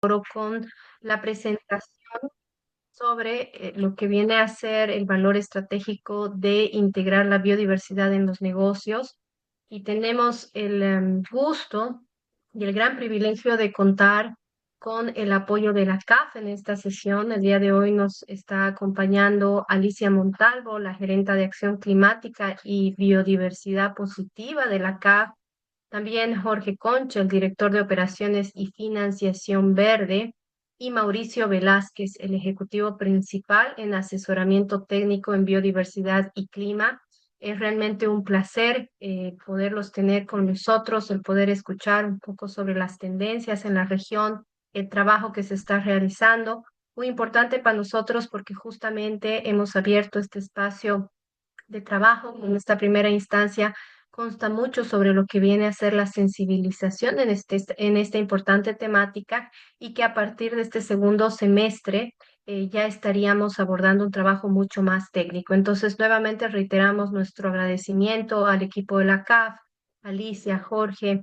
con la presentación sobre lo que viene a ser el valor estratégico de integrar la biodiversidad en los negocios. Y tenemos el gusto y el gran privilegio de contar con el apoyo de la CAF en esta sesión. El día de hoy nos está acompañando Alicia Montalvo, la gerenta de Acción Climática y Biodiversidad Positiva de la CAF. También Jorge Concha, el director de Operaciones y Financiación Verde, y Mauricio Velázquez, el ejecutivo principal en asesoramiento técnico en biodiversidad y clima. Es realmente un placer poderlos tener con nosotros, el poder escuchar un poco sobre las tendencias en la región, el trabajo que se está realizando. Muy importante para nosotros porque justamente hemos abierto este espacio de trabajo. En esta primera instancia consta mucho sobre lo que viene a ser la sensibilización en esta importante temática, y que a partir de este segundo semestre ya estaríamos abordando un trabajo mucho más técnico. Entonces, nuevamente reiteramos nuestro agradecimiento al equipo de la CAF, Alicia, Jorge,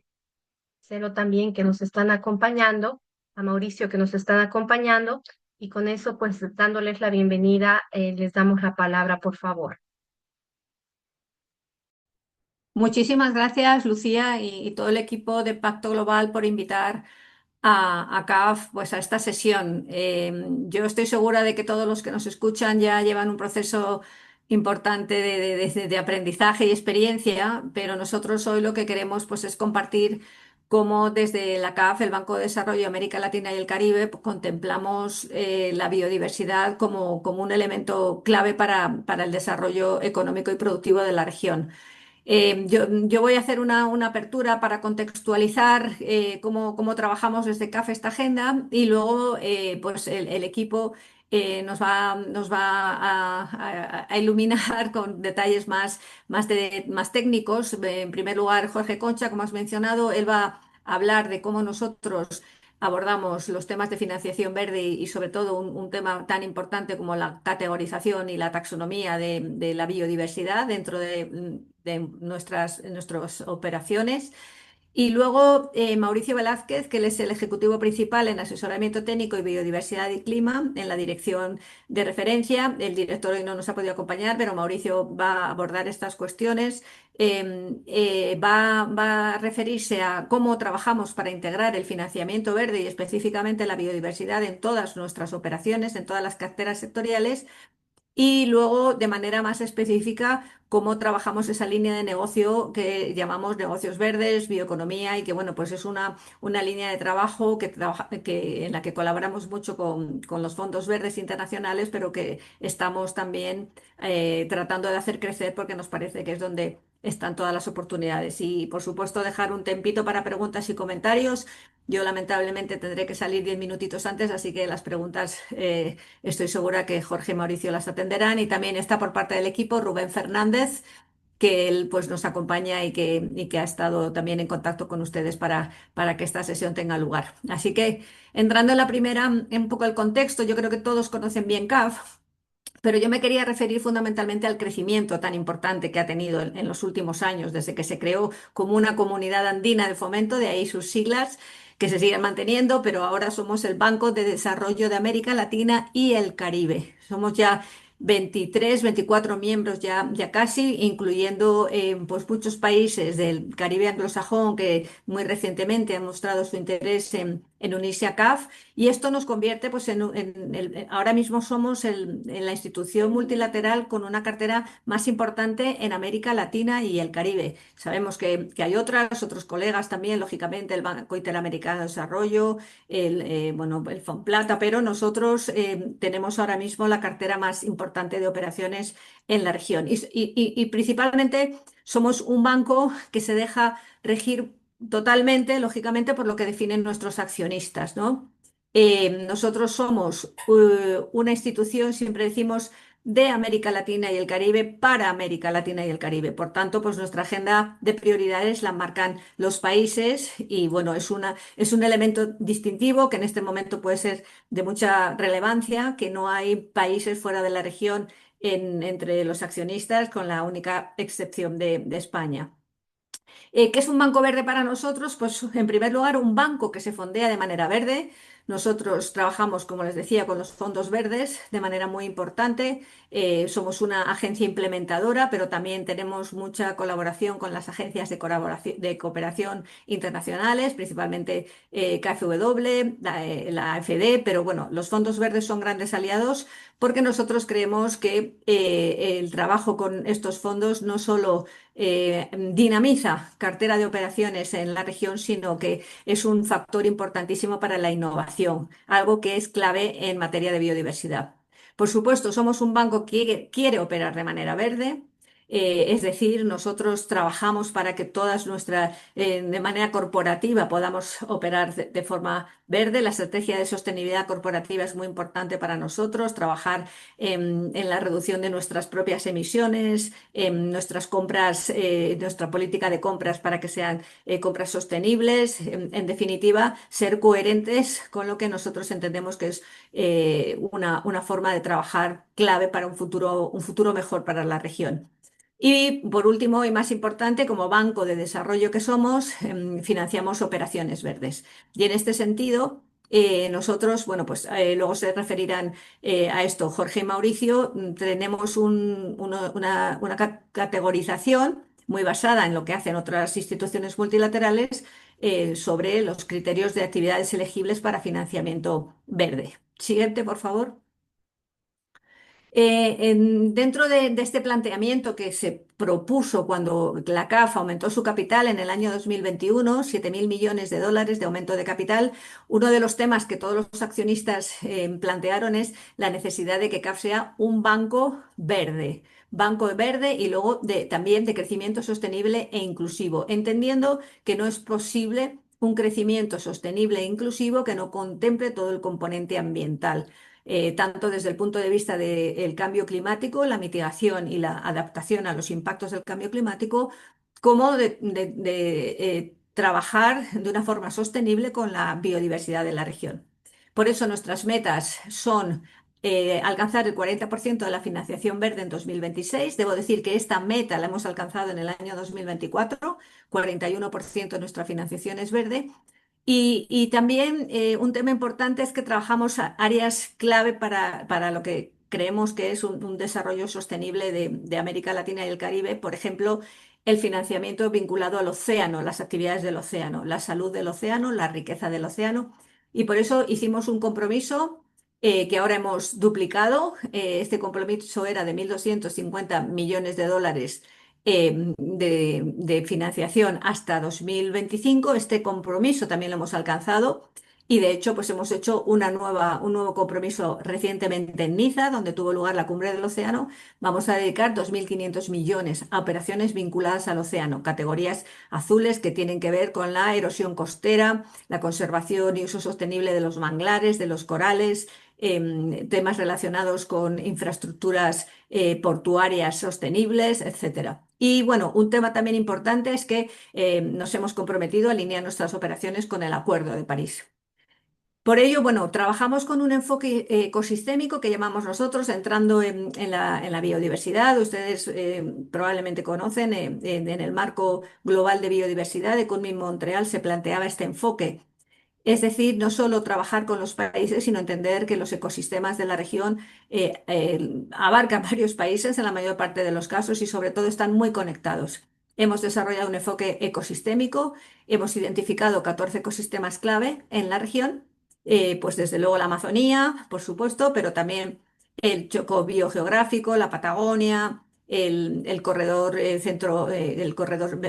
Celo también que nos están acompañando, a Mauricio que nos están acompañando, y con eso, pues dándoles la bienvenida, les damos la palabra, por favor. Muchísimas gracias, Lucía, y todo el equipo de Pacto Global por invitar a CAF pues, a esta sesión. Yo estoy segura de que todos los que nos escuchan ya llevan un proceso importante de aprendizaje y experiencia, pero nosotros hoy lo que queremos pues, es compartir cómo desde la CAF, el Banco de Desarrollo de América Latina y el Caribe, pues, contemplamos la biodiversidad como un elemento clave para el desarrollo económico y productivo de la región. Yo voy a hacer una apertura para contextualizar cómo trabajamos desde CAF esta agenda, y luego pues el equipo nos va a iluminar con detalles más técnicos. En primer lugar, Jorge Concha, como has mencionado, él va a hablar de cómo nosotros abordamos los temas de financiación verde y sobre todo un tema tan importante como la categorización y la taxonomía de la biodiversidad dentro de nuestras operaciones. Y luego Mauricio Velázquez, que él es el ejecutivo principal en asesoramiento técnico y biodiversidad y clima en la dirección de referencia. El director hoy no nos ha podido acompañar, pero Mauricio va a abordar estas cuestiones. Va a referirse a cómo trabajamos para integrar el financiamiento verde y específicamente la biodiversidad en todas nuestras operaciones, en todas las carteras sectoriales. Y luego, de manera más específica, cómo trabajamos esa línea de negocio que llamamos negocios verdes, bioeconomía, y que, bueno, pues es una línea de trabajo en la que colaboramos mucho con los fondos verdes internacionales, pero que estamos también tratando de hacer crecer porque nos parece que es donde están todas las oportunidades. Y, por supuesto, dejar un tempito para preguntas y comentarios. Yo, lamentablemente, tendré que salir 10 minutitos antes, así que las preguntas estoy segura que Jorge y Mauricio las atenderán, y también está por parte del equipo Rubén Fernández, que él pues, nos acompaña y que ha estado también en contacto con ustedes para que esta sesión tenga lugar. Así que, entrando en la primera, en un poco el contexto, yo creo que todos conocen bien CAF, pero yo me quería referir fundamentalmente al crecimiento tan importante que ha tenido en los últimos años, desde que se creó como una comunidad andina de fomento, de ahí sus siglas, que se siguen manteniendo, pero ahora somos el Banco de Desarrollo de América Latina y el Caribe. Somos ya 23, 24 miembros ya casi, incluyendo pues muchos países del Caribe anglosajón que muy recientemente han mostrado su interés en unirse a CAF. Y esto nos convierte, pues, ahora mismo somos en la institución multilateral con una cartera más importante en América Latina y el Caribe. Sabemos que hay otros colegas también, lógicamente, el Banco Interamericano de Desarrollo, bueno, el Fomplata, pero nosotros tenemos ahora mismo la cartera más importante de operaciones en la región. Y principalmente somos un banco que se deja regir totalmente, lógicamente, por lo que definen nuestros accionistas, ¿no? Nosotros somos una institución, siempre decimos, de América Latina y el Caribe para América Latina y el Caribe. Por tanto, pues nuestra agenda de prioridades la marcan los países, y bueno, es un elemento distintivo que en este momento puede ser de mucha relevancia, que no hay países fuera de la región entre los accionistas, con la única excepción de España. ¿Qué es un banco verde para nosotros? Pues, en primer lugar, un banco que se fondea de manera verde. Nosotros trabajamos, como les decía, con los fondos verdes de manera muy importante. Somos una agencia implementadora, pero también tenemos mucha colaboración con las agencias de cooperación internacionales, principalmente KfW, la AFD, pero bueno, los fondos verdes son grandes aliados porque nosotros creemos que el trabajo con estos fondos no solo dinamiza cartera de operaciones en la región, sino que es un factor importantísimo para la innovación, algo que es clave en materia de biodiversidad. Por supuesto, somos un banco que quiere operar de manera verde. Es decir, nosotros trabajamos para que de manera corporativa, podamos operar de forma verde. La estrategia de sostenibilidad corporativa es muy importante para nosotros, trabajar en la reducción de nuestras propias emisiones, en nuestras compras, nuestra política de compras para que sean compras sostenibles, en definitiva, ser coherentes con lo que nosotros entendemos que es una forma de trabajar clave para un futuro mejor para la región. Y por último, y más importante, como banco de desarrollo que somos, financiamos operaciones verdes. Y en este sentido, nosotros, bueno, pues luego se referirán a esto Jorge y Mauricio, tenemos una categorización muy basada en lo que hacen otras instituciones multilaterales sobre los criterios de actividades elegibles para financiamiento verde. Siguiente, por favor. Dentro de este planteamiento que se propuso cuando la CAF aumentó su capital en el año 2021, 7.000 millones de dólares de aumento de capital, uno de los temas que todos los accionistas plantearon es la necesidad de que CAF sea un banco verde y luego también de crecimiento sostenible e inclusivo, entendiendo que no es posible un crecimiento sostenible e inclusivo que no contemple todo el componente ambiental tanto desde el punto de vista del cambio climático, la mitigación y la adaptación a los impactos del cambio climático, como de trabajar de una forma sostenible con la biodiversidad de la región. Por eso nuestras metas son alcanzar el 40% de la financiación verde en 2026. Debo decir que esta meta la hemos alcanzado en el año 2024, 41% de nuestra financiación es verde. Y también un tema importante es que trabajamos áreas clave para lo que creemos que es un desarrollo sostenible de América Latina y el Caribe. Por ejemplo, el financiamiento vinculado al océano, las actividades del océano, la salud del océano, la riqueza del océano. Y por eso hicimos un compromiso que ahora hemos duplicado. Este compromiso era de 1.250 millones de dólares de financiación hasta 2025. Este compromiso también lo hemos alcanzado y de hecho pues hemos hecho un nuevo compromiso recientemente en Niza, donde tuvo lugar la Cumbre del Océano. Vamos a dedicar 2.500 millones a operaciones vinculadas al océano, categorías azules que tienen que ver con la erosión costera, la conservación y uso sostenible de los manglares, de los corales, temas relacionados con infraestructuras portuarias sostenibles, etcétera. Y bueno, un tema también importante es que nos hemos comprometido a alinear nuestras operaciones con el Acuerdo de París. Por ello, bueno, trabajamos con un enfoque ecosistémico que llamamos nosotros, entrando en la biodiversidad. Ustedes probablemente conocen, en el marco global de biodiversidad de Kunming-Montreal se planteaba este enfoque, es decir, no solo trabajar con los países, sino entender que los ecosistemas de la región abarcan varios países en la mayor parte de los casos y sobre todo están muy conectados. Hemos desarrollado un enfoque ecosistémico, hemos identificado 14 ecosistemas clave en la región, pues desde luego la Amazonía, por supuesto, pero también el Chocó biogeográfico, la Patagonia, el corredor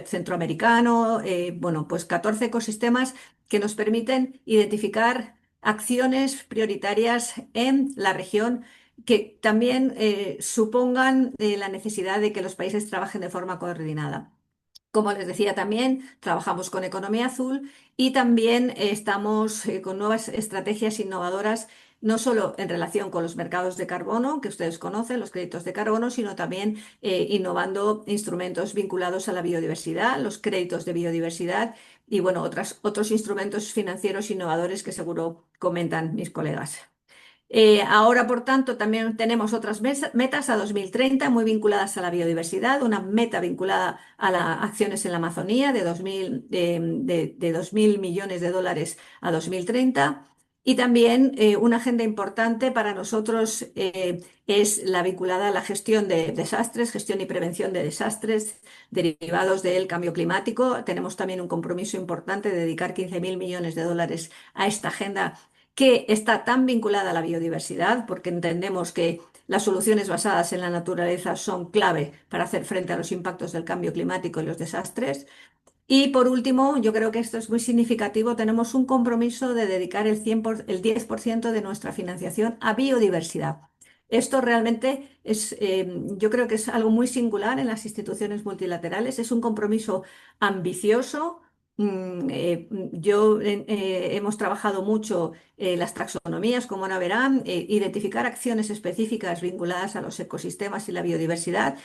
centroamericano, bueno, pues 14 ecosistemas que nos permiten identificar acciones prioritarias en la región que también supongan la necesidad de que los países trabajen de forma coordinada. Como les decía también, trabajamos con economía azul y también estamos con nuevas estrategias innovadoras, no solo en relación con los mercados de carbono, que ustedes conocen, los créditos de carbono, sino también innovando instrumentos vinculados a la biodiversidad, los créditos de biodiversidad y bueno, otros instrumentos financieros innovadores que seguro comentan mis colegas. Ahora, por tanto, también tenemos otras metas a 2030 muy vinculadas a la biodiversidad, una meta vinculada a las acciones en la Amazonía de 2.000 millones de dólares a 2030 Y también una agenda importante para nosotros es la vinculada a la gestión de desastres, gestión y prevención de desastres derivados del cambio climático. Tenemos también un compromiso importante de dedicar 15.000 millones de dólares a esta agenda que está tan vinculada a la biodiversidad, porque entendemos que las soluciones basadas en la naturaleza son clave para hacer frente a los impactos del cambio climático y los desastres. Y por último, yo creo que esto es muy significativo, tenemos un compromiso de dedicar el 10% de nuestra financiación a biodiversidad. Esto realmente es, yo creo que es algo muy singular en las instituciones multilaterales, es un compromiso ambicioso. Hemos trabajado mucho las taxonomías, como ahora verán, identificar acciones específicas vinculadas a los ecosistemas y la biodiversidad.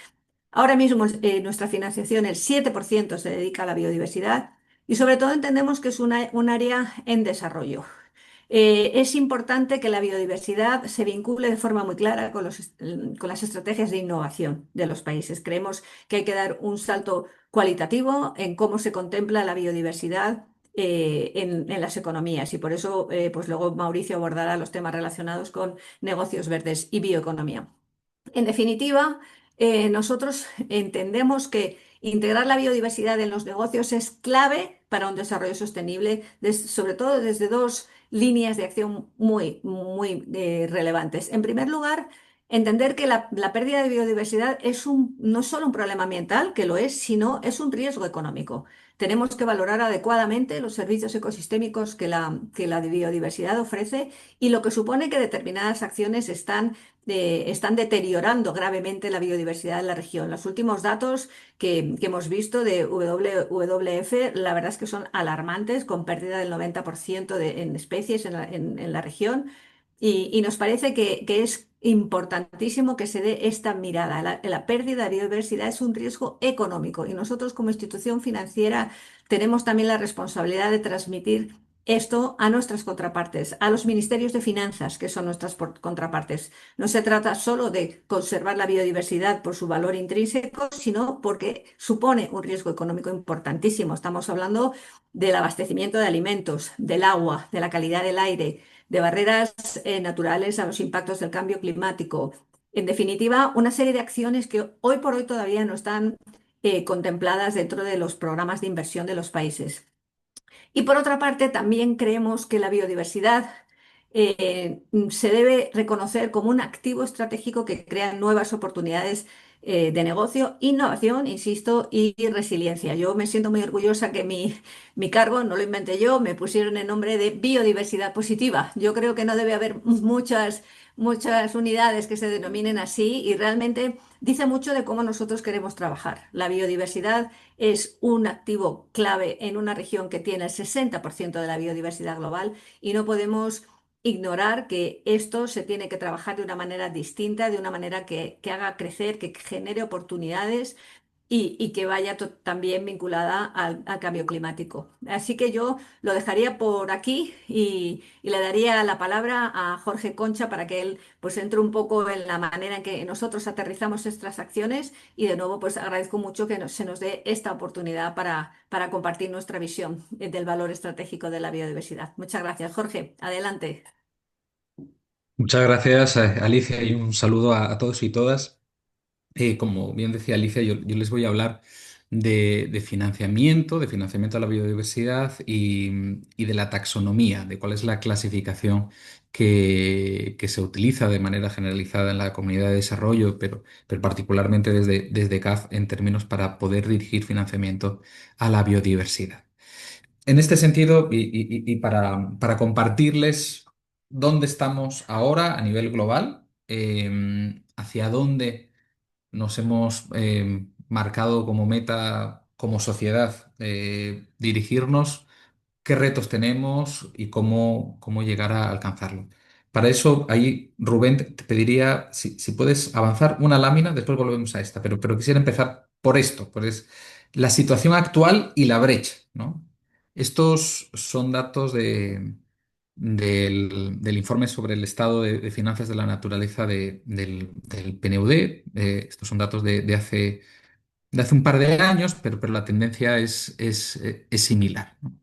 Ahora mismo nuestra financiación, el 7% se dedica a la biodiversidad y sobre todo entendemos que es un área en desarrollo. Es importante que la biodiversidad se vincule de forma muy clara con las estrategias de innovación de los países. Creemos que hay que dar un salto cualitativo en cómo se contempla la biodiversidad en las economías y por eso pues luego Mauricio abordará los temas relacionados con negocios verdes y bioeconomía. En definitiva, nosotros entendemos que integrar la biodiversidad en los negocios es clave para un desarrollo sostenible, sobre todo desde dos líneas de acción muy relevantes. En primer lugar, entender que la pérdida de biodiversidad no es solo un problema ambiental, que lo es, sino es un riesgo económico. Tenemos que valorar adecuadamente los servicios ecosistémicos que la biodiversidad ofrece y lo que supone que determinadas acciones están deteriorando gravemente la biodiversidad en la región. Los últimos datos que hemos visto de WWF, la verdad es que son alarmantes, con pérdida del 90% en especies en la región. Y nos parece que es importantísimo que se dé esta mirada. La pérdida de biodiversidad es un riesgo económico y nosotros como institución financiera tenemos también la responsabilidad de transmitir esto a nuestras contrapartes, a los ministerios de finanzas, que son nuestras contrapartes. No se trata solo de conservar la biodiversidad por su valor intrínseco, sino porque supone un riesgo económico importantísimo. Estamos hablando del abastecimiento de alimentos, del agua, de la calidad del aire, de barreras naturales a los impactos del cambio climático. En definitiva, una serie de acciones que hoy por hoy todavía no están contempladas dentro de los programas de inversión de los países. Y por otra parte, también creemos que la biodiversidad se debe reconocer como un activo estratégico que crea nuevas oportunidades de negocio, innovación, insisto, y resiliencia. Yo me siento muy orgullosa que mi cargo, no lo inventé yo, me pusieron el nombre de biodiversidad positiva. Yo creo que no debe haber muchas unidades que se denominen así y realmente dice mucho de cómo nosotros queremos trabajar. La biodiversidad es un activo clave en una región que tiene el 60% de la biodiversidad global y no podemos ignorar que esto se tiene que trabajar de una manera distinta, de una manera que haga crecer, que genere oportunidades y que vaya también vinculada al cambio climático. Así que yo lo dejaría por aquí y le daría la palabra a Jorge Concha para que él pues entre un poco en la manera en que nosotros aterrizamos estas acciones y de nuevo pues agradezco mucho que se nos dé esta oportunidad para compartir nuestra visión del valor estratégico de la biodiversidad. Muchas gracias, Jorge. Adelante. Muchas gracias, Alicia, y un saludo a todos y todas. Como bien decía Alicia, yo les voy a hablar de financiamiento a la biodiversidad y de la taxonomía, de cuál es la clasificación que se utiliza de manera generalizada en la comunidad de desarrollo, pero particularmente desde CAF en términos para poder dirigir financiamiento a la biodiversidad. En este sentido, y para compartirles dónde estamos ahora a nivel global, hacia dónde nos hemos marcado como meta, como sociedad, dirigirnos, qué retos tenemos y cómo llegar a alcanzarlo. Para eso, ahí, Rubén, te pediría si puedes avanzar una lámina, después volvemos a esta, pero quisiera empezar por esto, la situación actual y la brecha, ¿no? Estos son datos del informe sobre el estado de finanzas de la naturaleza del PNUD. Estos son datos de hace un par de años, pero la tendencia es similar, ¿no?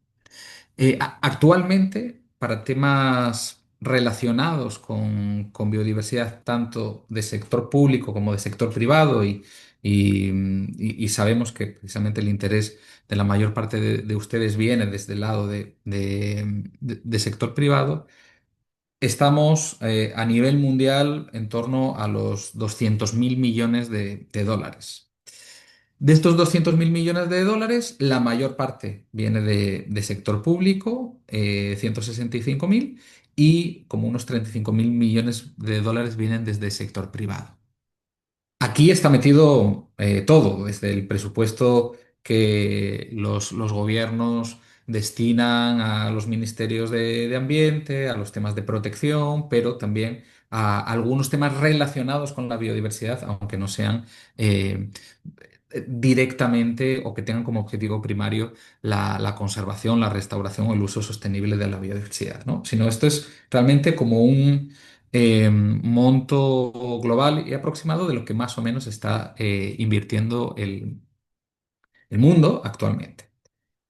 Actualmente, para temas relacionados con biodiversidad, tanto de sector público como de sector privado, y sabemos que precisamente el interés de la mayor parte de ustedes viene desde el lado de sector privado. Estamos a nivel mundial en torno a los 200.000 millones de dólares. De estos 200.000 millones de dólares, la mayor parte viene de sector público, 165.000, y como unos 35.000 millones de dólares vienen desde el sector privado. Aquí está metido todo, desde el presupuesto que los gobiernos destinan a los ministerios de Ambiente, a los temas de protección, pero también a algunos temas relacionados con la biodiversidad, aunque no sean eh, directamente o que tengan como objetivo primario la conservación, la restauración o el uso sostenible de la biodiversidad, ¿no? Sino esto es realmente como un monto global y aproximado de lo que más o menos está invirtiendo el mundo actualmente.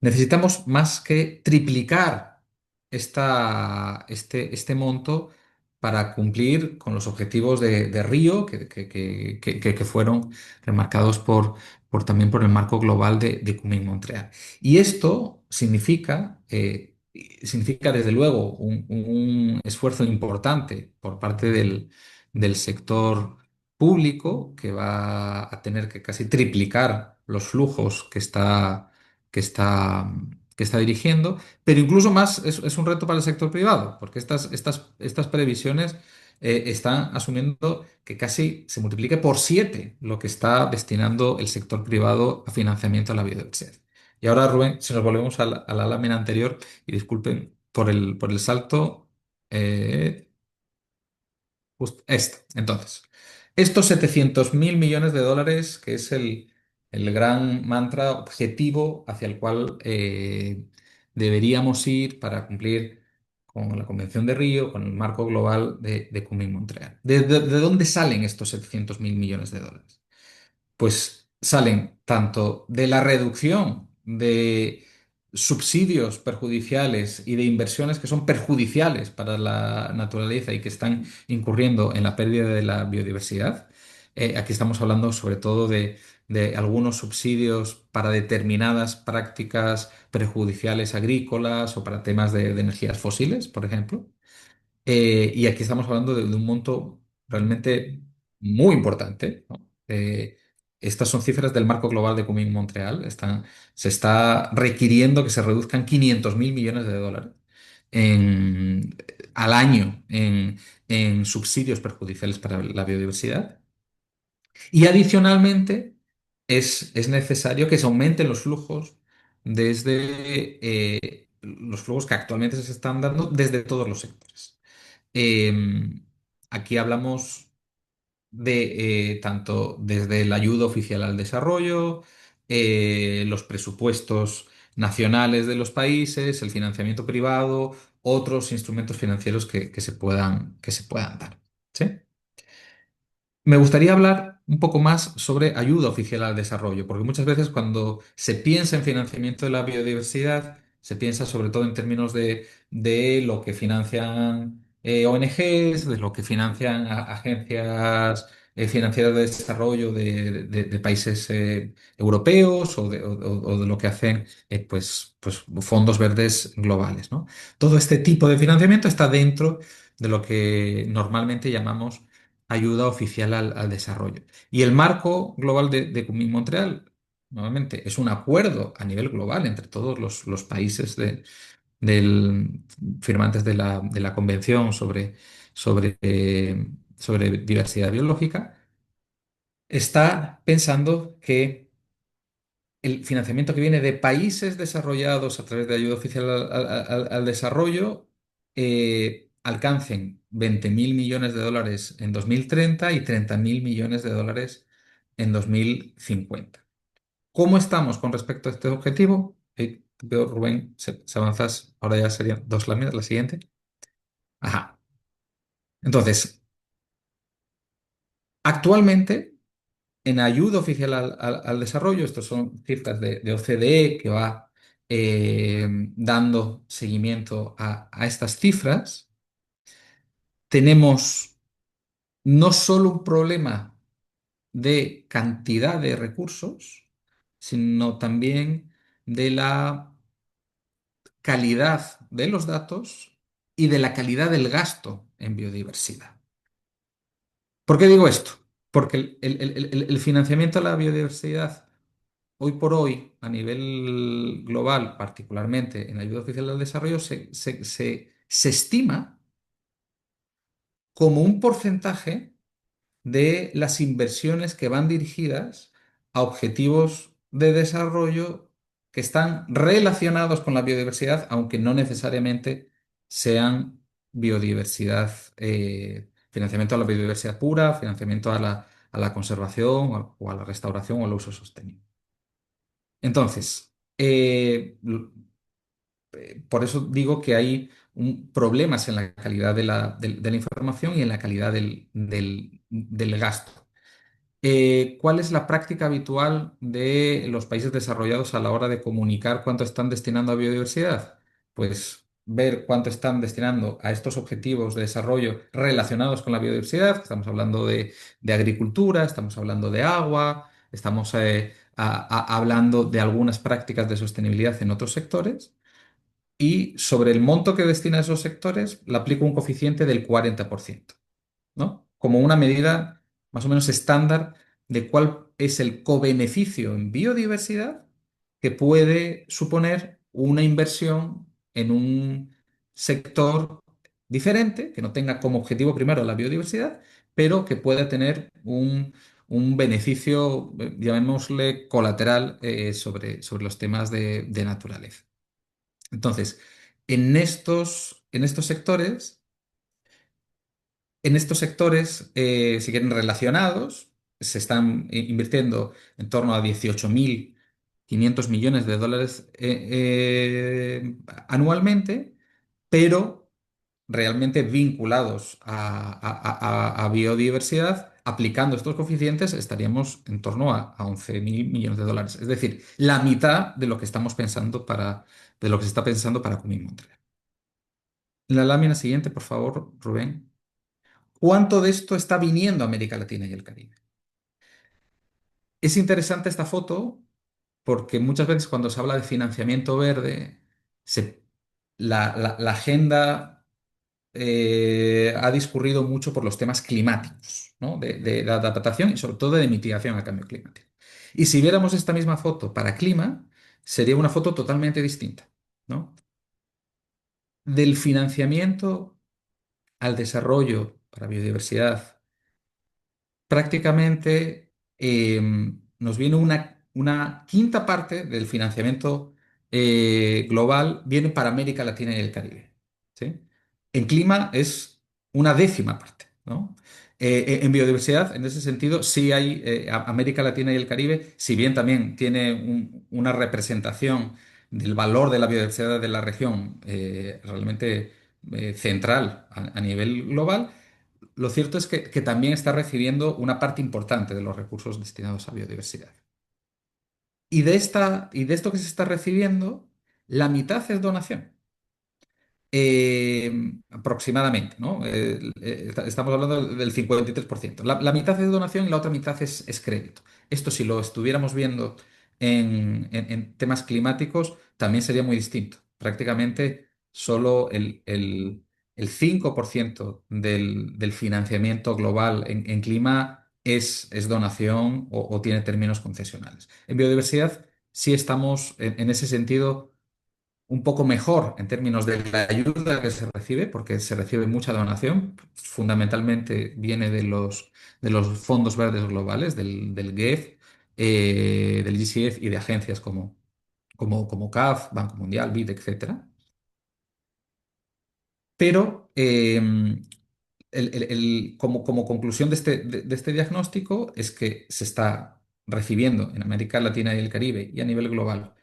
Necesitamos más que triplicar este monto para cumplir con los objetivos de Río que fueron remarcados también por el marco global de Kunming-Montreal. Y esto significa desde luego un esfuerzo importante por parte del sector público, que va a tener que casi triplicar los flujos que está, que está dirigiendo, pero incluso más es un reto para el sector privado, porque estas previsiones están asumiendo que casi se multiplique por 7 lo que está destinando el sector privado a financiamiento a la biodiversidad. Y ahora, Rubén, si nos volvemos a la lámina anterior, y disculpen por el salto, eh, justo esto. Entonces, estos 700.000 millones de dólares, que es el gran mantra objetivo hacia el cual deberíamos ir para cumplir con la Convención de Río, con el marco global de Kunming-Montreal. ¿De dónde salen estos 700.000 millones de dólares? Pues salen tanto de la reducción de subsidios perjudiciales y de inversiones que son perjudiciales para la naturaleza y que están incurriendo en la pérdida de la biodiversidad. Aquí estamos hablando sobre todo de algunos subsidios para determinadas prácticas perjudiciales agrícolas o para temas de energías fósiles, por ejemplo. Y aquí estamos hablando de un monto realmente muy importante, ¿no? Estas son cifras del marco global de Kunming-Montreal. Se está requiriendo que se reduzcan 500.000 millones de dólares en- al año en subsidios perjudiciales para la biodiversidad. Y adicionalmente es necesario que se aumenten los flujos desde los flujos que actualmente se están dando desde todos los sectores. Eh, Aquí hablamos de tanto desde la ayuda oficial al desarrollo, los presupuestos nacionales de los países, el financiamiento privado, otros instrumentos financieros que se puedan dar. ¿Sí? Me gustaría hablar un poco más sobre ayuda oficial al desarrollo, porque muchas veces cuando se piensa en financiamiento de la biodiversidad, se piensa sobre todo en términos de lo que financian ONGs, de lo que financian agencias financieras de desarrollo de países europeos o de lo que hacen pues fondos verdes globales, ¿no? Todo este tipo de financiamiento está dentro de lo que normalmente llamamos ayuda oficial al desarrollo. Y el marco global de Kunming-Montreal, nuevamente, es un acuerdo a nivel global entre todos los países del, firmantes de la Convención sobre diversidad biológica. Está pensando que el financiamiento que viene de países desarrollados a través de ayuda oficial al desarrollo alcancen 20.000 millones de dólares en 2030 y 30.000 millones de dólares en 2050. ¿Cómo estamos con respecto a este objetivo? Veo, Rubén, se avanzas, ahora ya serían dos láminas, la siguiente. Ajá. Entonces, actualmente, en ayuda oficial al desarrollo, estos son cifras de OCDE, que va dando seguimiento a estas cifras, tenemos no solo un problema de cantidad de recursos, sino también de la calidad de los datos y de la calidad del gasto en biodiversidad. ¿Por qué digo esto? Porque el financiamiento a la biodiversidad hoy por hoy, a nivel global, particularmente en la ayuda oficial al desarrollo, se estima como un porcentaje de las inversiones que van dirigidas a objetivos de desarrollo que están relacionados con la biodiversidad, aunque no necesariamente sean biodiversidad, financiamiento a la biodiversidad pura, financiamiento a la conservación o a la restauración o al uso sostenible. Entonces, por eso digo que hay problemas en la calidad de la información y en la calidad del gasto. ¿Cuál es la práctica habitual de los países desarrollados a la hora de comunicar cuánto están destinando a biodiversidad? Pues ver cuánto están destinando a estos objetivos de desarrollo relacionados con la biodiversidad. Estamos hablando de agricultura, estamos hablando de agua, estamos hablando de algunas prácticas de sostenibilidad en otros sectores. Y sobre el monto que destina a esos sectores, le aplico un coeficiente del 40%, ¿no? Como una medida más o menos estándar de cuál es el cobeneficio en biodiversidad que puede suponer una inversión en un sector diferente, que no tenga como objetivo primero la biodiversidad, pero que pueda tener un beneficio, llamémosle colateral, sobre los temas de naturaleza. Entonces, en estos sectores, si quieren relacionados, se están invirtiendo en torno a 18.500 millones de dólares anualmente, pero realmente vinculados a biodiversidad, aplicando estos coeficientes, estaríamos en torno a 11.000 millones de dólares. Es decir, la mitad de lo que estamos pensando de lo que se está pensando para Kunming-Montreal. En la lámina siguiente, por favor, Rubén. ¿Cuánto de esto está viniendo a América Latina y el Caribe? Es interesante esta foto porque muchas veces cuando se habla de financiamiento verde, se- la agenda ha discurrido mucho por los temas climáticos, ¿no? De adaptación y sobre todo de mitigación al cambio climático. Y si viéramos esta misma foto para clima, sería una foto totalmente distinta, ¿no? Del financiamiento al desarrollo para biodiversidad prácticamente nos viene una quinta parte del financiamiento global, viene para América Latina y el Caribe. ¿Sí? En clima es una décima parte, ¿no? En biodiversidad, en ese sentido, sí hay América Latina y el Caribe, si bien también tiene una representación del valor de la biodiversidad de la región realmente central a nivel global. Lo cierto es que también está recibiendo una parte importante de los recursos destinados a biodiversidad. Y de esto que se está recibiendo, la mitad es donación. Aproximadamente, ¿no? Estamos hablando del 53%. La mitad es donación y la otra mitad es crédito. Esto, si lo estuviéramos viendo en temas climáticos, también sería muy distinto. Prácticamente solo el 5% del financiamiento global en clima es donación o tiene términos concesionales. En biodiversidad sí estamos en ese sentido un poco mejor en términos de la ayuda que se recibe, porque se recibe mucha donación, fundamentalmente viene de los fondos verdes globales, del GEF, del GCF y de agencias como CAF, Banco Mundial, BID, etcétera. Pero como conclusión de este diagnóstico es que se está recibiendo en América Latina y el Caribe y a nivel global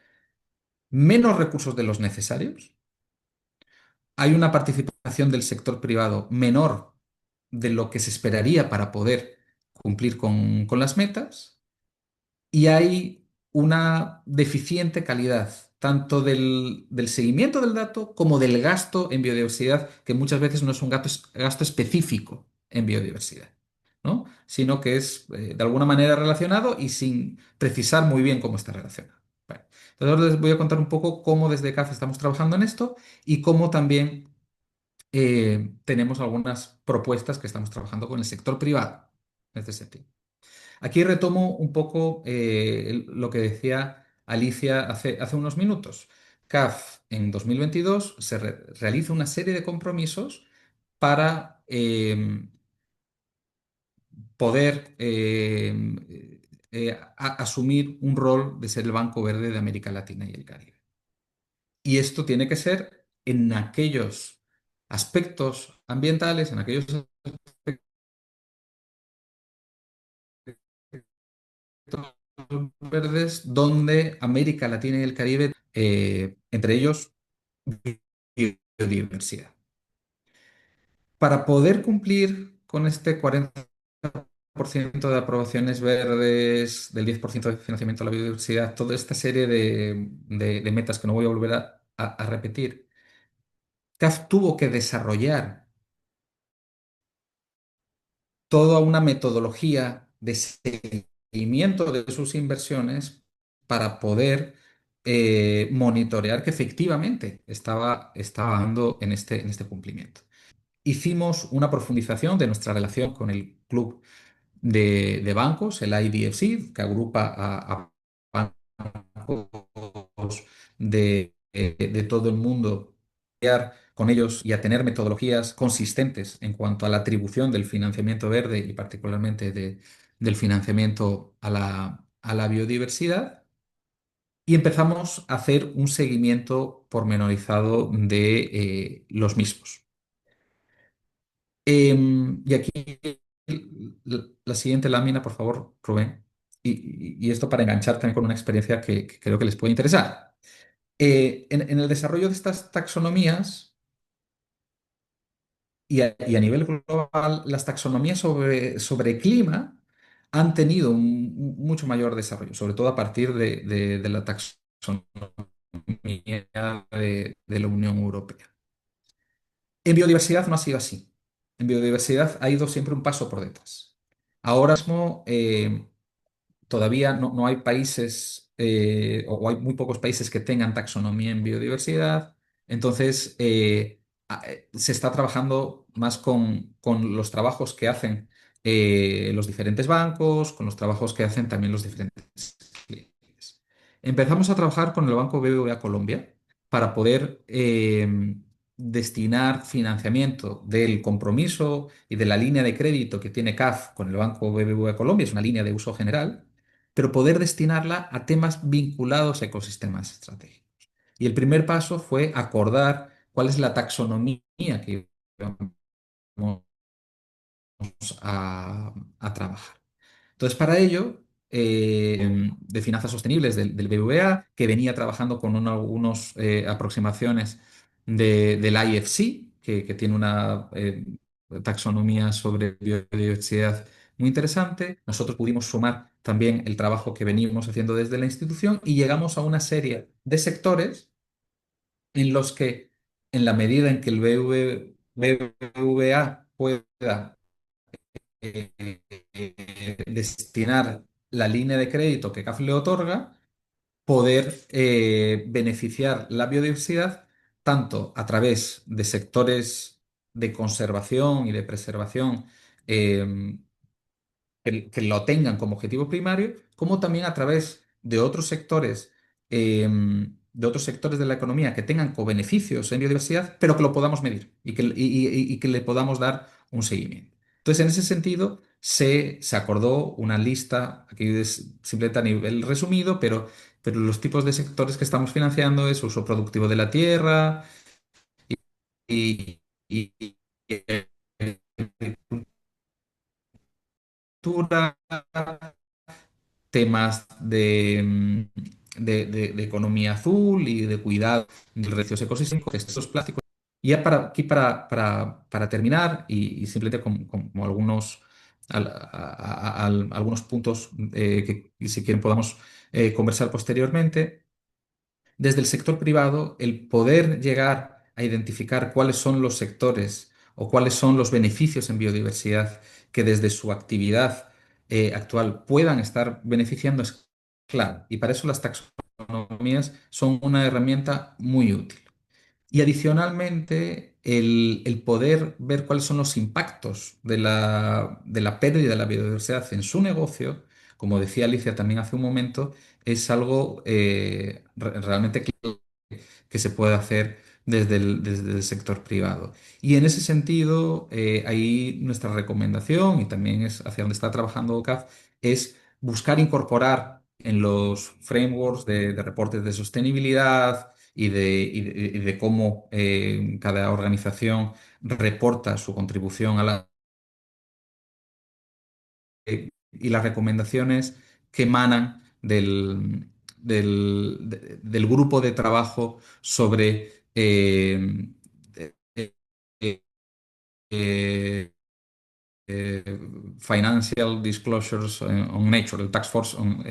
menos recursos de los necesarios. Hay una participación del sector privado menor de lo que se esperaría para poder cumplir con las metas y hay una deficiente calidad tanto del seguimiento del dato como del gasto en biodiversidad, que muchas veces no es un gasto específico en biodiversidad, ¿no? Sino que es de alguna manera relacionado y sin precisar muy bien cómo está relacionado. Vale. Entonces ahora les voy a contar un poco cómo desde CAF estamos trabajando en esto y cómo también tenemos algunas propuestas que estamos trabajando con el sector privado en este sentido. Aquí retomo un poco lo que decía Alicia hace unos minutos. CAF en 2022 realiza una serie de compromisos para poder asumir un rol de ser el Banco Verde de América Latina y el Caribe. Y esto tiene que ser en aquellos aspectos ambientales, en aquellos aspectos verdes donde América Latina y el Caribe, entre ellos, biodiversidad. Para poder cumplir con este 40% de aprobaciones verdes, del 10% de financiamiento a la biodiversidad, toda esta serie de metas que no voy a volver a repetir, CAF tuvo que desarrollar toda una metodología de seguimiento de sus inversiones para poder monitorear que efectivamente estaba dando en este cumplimiento. Hicimos una profundización de nuestra relación con el club de bancos, el IDFC, que agrupa a bancos de todo el mundo, con ellos y a tener metodologías consistentes en cuanto a la atribución del financiamiento verde y particularmente del financiamiento a la biodiversidad. Y empezamos a hacer un seguimiento pormenorizado de los mismos. Y aquí la siguiente lámina, por favor, Rubén. Y esto para enganchar también con una experiencia que creo que les puede interesar. En el desarrollo de estas taxonomías y a nivel global, las taxonomías sobre clima han tenido un mucho mayor desarrollo, sobre todo a partir de la taxonomía de la Unión Europea. En biodiversidad no ha sido así. En biodiversidad ha ido siempre un paso por detrás. Ahora mismo todavía no hay países o hay muy pocos países que tengan taxonomía en biodiversidad. Entonces se está trabajando más con los trabajos que hacen los diferentes bancos, con los trabajos que hacen también los diferentes clientes. Empezamos a trabajar con el Banco BBVA Colombia para poder destinar financiamiento del compromiso y de la línea de crédito que tiene CAF con el Banco BBVA Colombia, es una línea de uso general, pero poder destinarla a temas vinculados a ecosistemas estratégicos. Y el primer paso fue acordar cuál es la taxonomía que vamos a trabajar. Entonces, para ello, de finanzas sostenibles del BBVA, que venía trabajando con algunas aproximaciones del IFC, que tiene una taxonomía sobre biodiversidad muy interesante. Nosotros pudimos sumar también el trabajo que venimos haciendo desde la institución y llegamos a una serie de sectores en los que, en la medida en que el BBVA pueda destinar la línea de crédito que CAF le otorga, poder beneficiar la biodiversidad tanto a través de sectores de conservación y de preservación eh, que lo tengan como objetivo primario, como también a través de otros sectores de la economía que tengan cobeneficios en biodiversidad, pero que lo podamos medir y que le podamos dar un seguimiento. Entonces, en ese sentido, se acordó una lista, aquí es simplemente a nivel resumido, pero los tipos de sectores que estamos financiando es uso productivo de la tierra y, y- y- y agricultura, temas de economía azul y de cuidado de residuos ecosistémicos, estos plásticos. Y ya aquí para terminar, y simplemente como algunos, algunos puntos que si quieren podamos conversar posteriormente, desde el sector privado, el poder llegar a identificar cuáles son los sectores o cuáles son los beneficios en biodiversidad que desde su actividad actual puedan estar beneficiando es clave. Y para eso las taxonomías son una herramienta muy útil. Y adicionalmente, el poder ver cuáles son los impactos de la pérdida de la biodiversidad en su negocio, como decía Alicia también hace un momento, es algo realmente que se puede hacer desde el sector privado. Y en ese sentido, ahí nuestra recomendación, y también es hacia donde está trabajando CAF, es buscar incorporar en los frameworks de reportes de sostenibilidad y de cómo cada organización reporta su contribución a la y las recomendaciones que emanan del grupo de trabajo sobre eh, eh, eh, Financial Disclosures on Nature, el Task Force on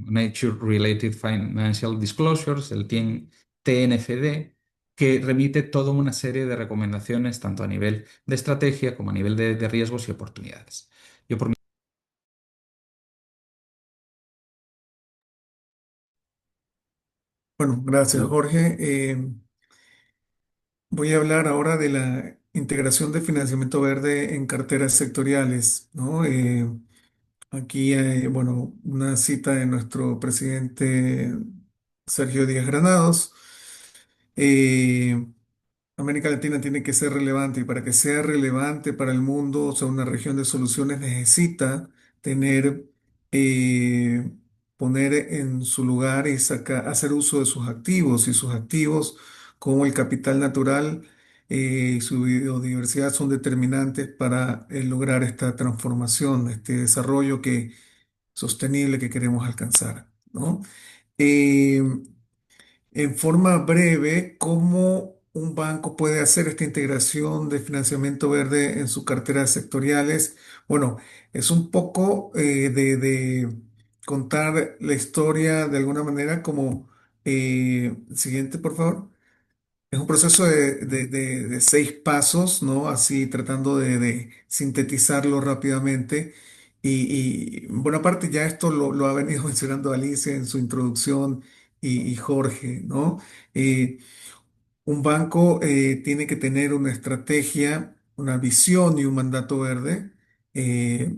Nature-Related Financial Disclosures, el TNFD, que remite toda una serie de recomendaciones tanto a nivel de estrategia como a nivel de riesgos y oportunidades. Yo por Bueno, gracias, Jorge. Voy a hablar ahora de la integración de financiamiento verde en carteras sectoriales, ¿no? Aquí hay, bueno, una cita de nuestro presidente Sergio Díaz Granados. Eh, América Latina tiene que ser relevante y para que sea relevante para el mundo, o sea, una región de soluciones necesita tener, eh, poner en su lugar y hacer uso de sus activos y sus activos como el capital natural y su biodiversidad son determinantes para lograr esta transformación, este desarrollo sostenible que queremos alcanzar, ¿no? Eh, en forma breve, ¿cómo un banco puede hacer esta integración de financiamiento verde en sus carteras sectoriales? Bueno, es un poco de contar la historia de alguna manera como siguiente, por favor. Es un proceso de 6 pasos, ¿no? Así tratando de sintetizarlo rápidamente. Y buena parte ya esto lo ha venido mencionando Alicia en su introducción y Jorge, ¿no? Eh, un banco tiene que tener una estrategia, una visión y un mandato verde. Eh,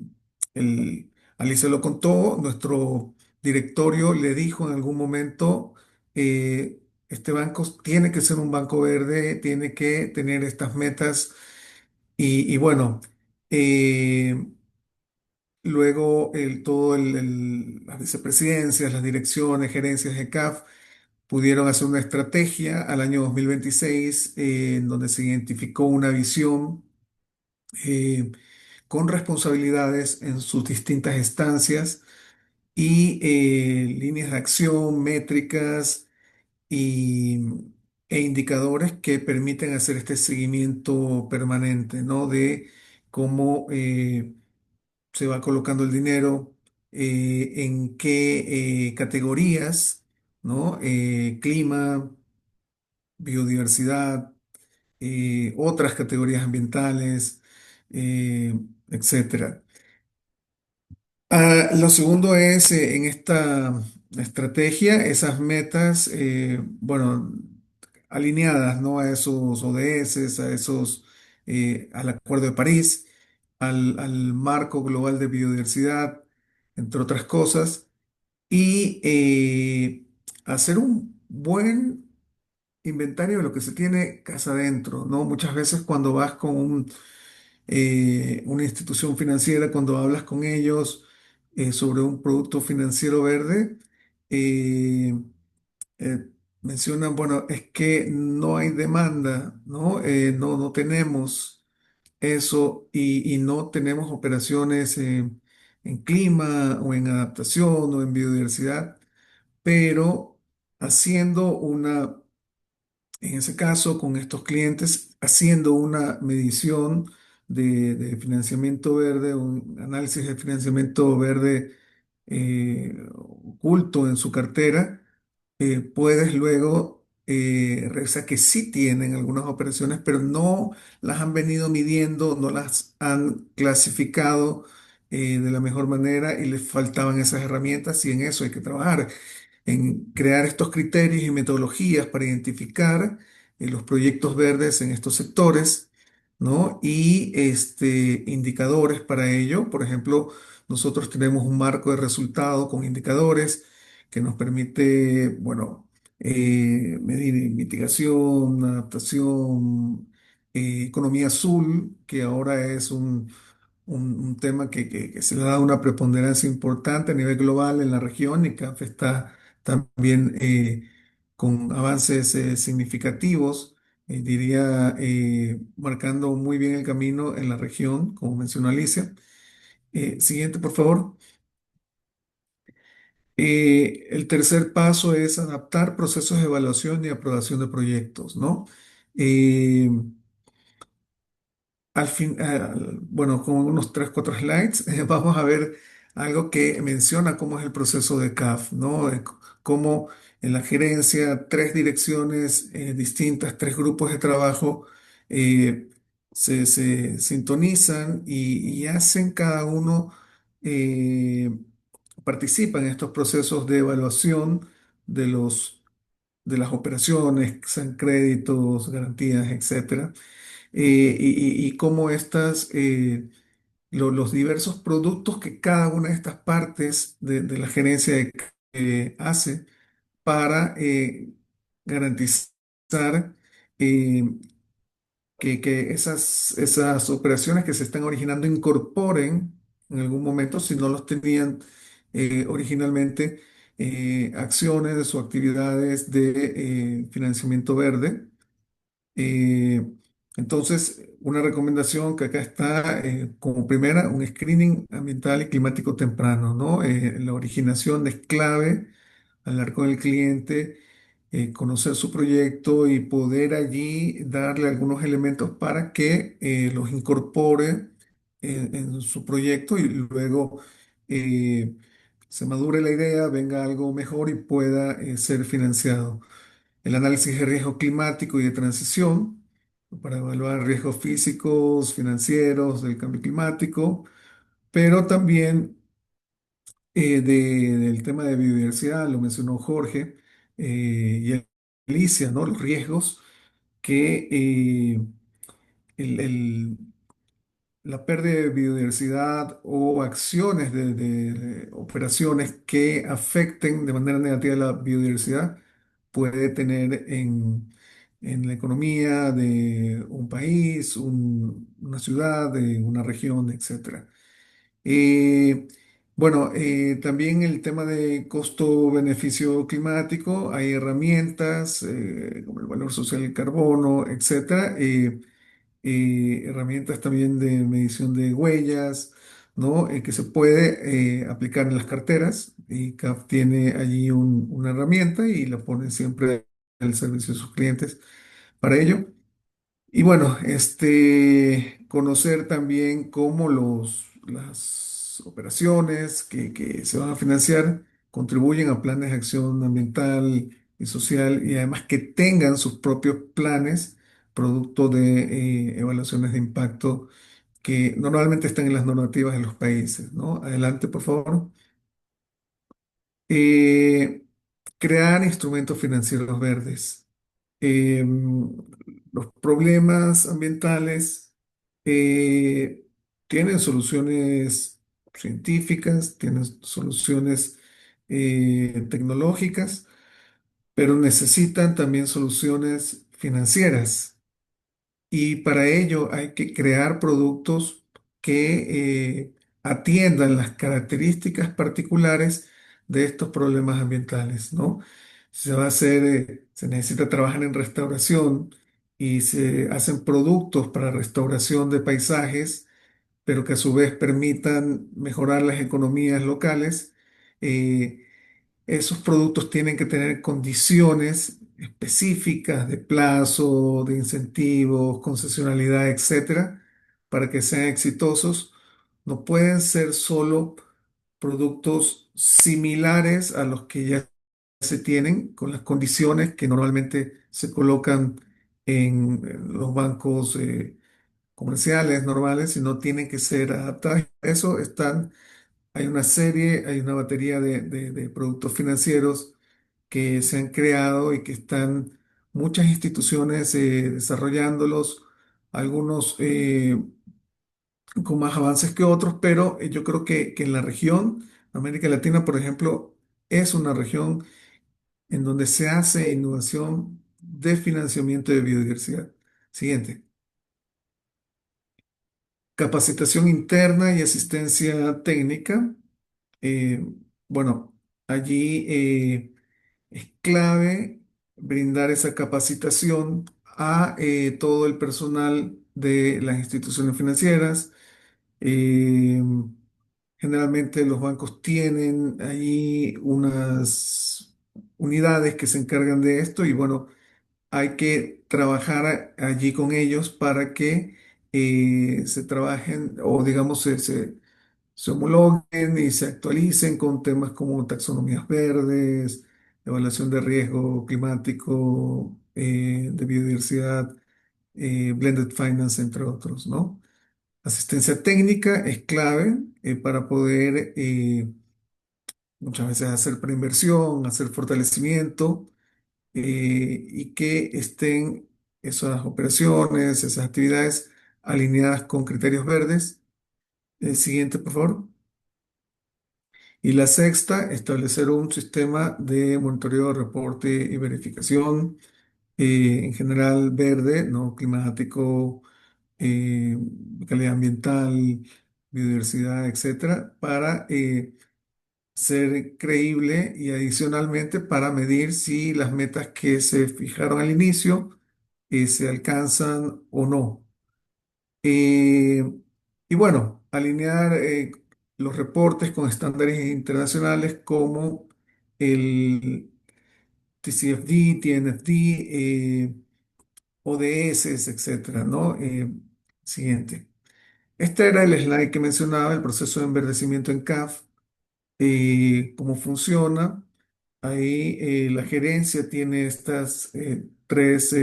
Alicia lo contó, nuestro directorio le dijo en algún momento, este banco tiene que ser un banco verde, tiene que tener estas metas y bueno, eh, luego las vicepresidencias, las direcciones, gerencias de CAF pudieron hacer una estrategia al año 2026 en donde se identificó una visión eh, con responsabilidades en sus distintas instancias y líneas de acción, métricas y, e indicadores que permiten hacer este seguimiento permanente, ¿no? De cómo se va colocando el dinero, en qué categorías, ¿no? Clima, biodiversidad, otras categorías ambientales, etcétera. Lo segundo es en esta estrategia, esas metas, bueno, alineadas, ¿no? A esos ODS, al Acuerdo de París, al marco global de biodiversidad, entre otras cosas, y hacer un buen inventario de lo que se tiene casa adentro, ¿no? Muchas veces cuando vas con una institución financiera, cuando hablas con ellos sobre un producto financiero verde, eh, eh, mencionan, bueno, es que no hay demanda, ¿no? No tenemos eso y no tenemos operaciones en clima o en adaptación o en biodiversidad, pero haciendo en ese caso, con estos clientes, haciendo una medición de financiamiento verde, un análisis de financiamiento verde oculto en su cartera, puedes luego revisar que sí tienen algunas operaciones, pero no las han venido midiendo, no las han clasificado de la mejor manera y les faltaban esas herramientas y en eso hay que trabajar en crear estos criterios y metodologías para identificar los proyectos verdes en estos sectores, ¿no? Y indicadores para ello. Por ejemplo, nosotros tenemos un marco de resultados con indicadores que nos permite, bueno, medir mitigación, adaptación, economía azul, que ahora es un tema que se le da una preponderancia importante a nivel global en la región y CAF está también con avances significativos, diría, marcando muy bien el camino en la región, como mencionó Alicia. Siguiente, por favor. El tercer paso es adaptar procesos de evaluación y aprobación de proyectos, ¿no? Eh, bueno, con unos 3 4 slides, vamos a ver algo que menciona cómo es el proceso de CAF, ¿no? Cómo en la gerencia, tres direcciones distintas, tres grupos de trabajo eh, se sintonizan y hacen cada uno, eh, participa en estos procesos de evaluación de de las operaciones, sean créditos, garantías, etcétera, y cómo los diversos productos que cada una de estas partes de la gerencia hace para garantizar eh, que esas operaciones que se están originando incorporen en algún momento, si no los tenían originalmente, acciones o actividades de financiamiento verde. Eh, entonces, una recomendación que acá está como primera, un screening ambiental y climático temprano, ¿no? La originación es clave, hablar con el cliente, conocer su proyecto y poder allí darle algunos elementos para que los incorpore en su proyecto y luego eh, se madure la idea, venga algo mejor y pueda ser financiado. El análisis de riesgo climático y de transición para evaluar riesgos físicos, financieros del cambio climático, pero también del tema de biodiversidad, lo mencionó Jorge y Alicia, ¿no? Los riesgos que el, el- la pérdida de biodiversidad o acciones de operaciones que afecten de manera negativa la biodiversidad puede tener en la economía de un país, una ciudad, de una región, etcétera. Eh, bueno, también el tema de costo-beneficio climático, hay herramientas como el valor social del carbono, etcétera. Herramientas también de medición de huellas, ¿no? Que se puede aplicar en las carteras y CAF tiene allí una herramienta y la pone siempre al servicio de sus clientes para ello. Y bueno, conocer también cómo las operaciones que se van a financiar contribuyen a planes de acción ambiental y social y además que tengan sus propios planes producto de evaluaciones de impacto que normalmente están en las normativas de los países, ¿no? Adelante, por favor. Eh, Crear instrumentos financieros verdes. Los problemas ambientales eh, tienen soluciones científicas, tienen soluciones tecnológicas, pero necesitan también soluciones financieras. Y para ello hay que crear productos que atiendan las características particulares de estos problemas ambientales, ¿no? Se necesita trabajar en restauración y se hacen productos para restauración de paisajes, pero que a su vez permitan mejorar las economías locales. eh, Esos productos tienen que tener condiciones específicas de plazo, de incentivos, concesionalidad, etcétera, para que sean exitosos. No pueden ser solo productos similares a los que ya se tienen, con las condiciones que normalmente se colocan en los bancos comerciales normales, sino tienen que ser adaptadas. Eso hay una serie, hay una batería de productos financieros que se han creado y que están muchas instituciones desarrollándolos, algunos con más avances que otros, pero yo creo que en la región, América Latina, por ejemplo, es una región en donde se hace innovación de financiamiento de biodiversidad. Siguiente. Capacitación interna y asistencia técnica. Eh, bueno, allí es clave brindar esa capacitación a todo el personal de las instituciones financieras. Eh, Generalmente los bancos tienen ahí unas unidades que se encargan de esto y bueno, hay que trabajar allí con ellos para que se trabajen o digamos se homologuen y se actualicen con temas como taxonomías verdes, evaluación de riesgo climático, de biodiversidad, blended finance, entre otros, ¿no? Asistencia técnica es clave para poder muchas veces hacer preinversión, hacer fortalecimiento y que estén esas operaciones, esas actividades alineadas con criterios verdes. Siguiente, por favor. Y la sexta, establecer un sistema de monitoreo, reporte y verificación, en general verde, no climático, eh, calidad ambiental, biodiversidad, etcétera, para ser creíble y adicionalmente para medir si las metas que se fijaron al inicio se alcanzan o no. Eh, y bueno, alinear los reportes con estándares internacionales como el TCFD, TNFD, ODS, etcétera, ¿no? Siguiente. Este era el slide que mencionaba, el proceso de enverdecimiento en CAF, cómo funciona. Ahí la gerencia tiene estas tres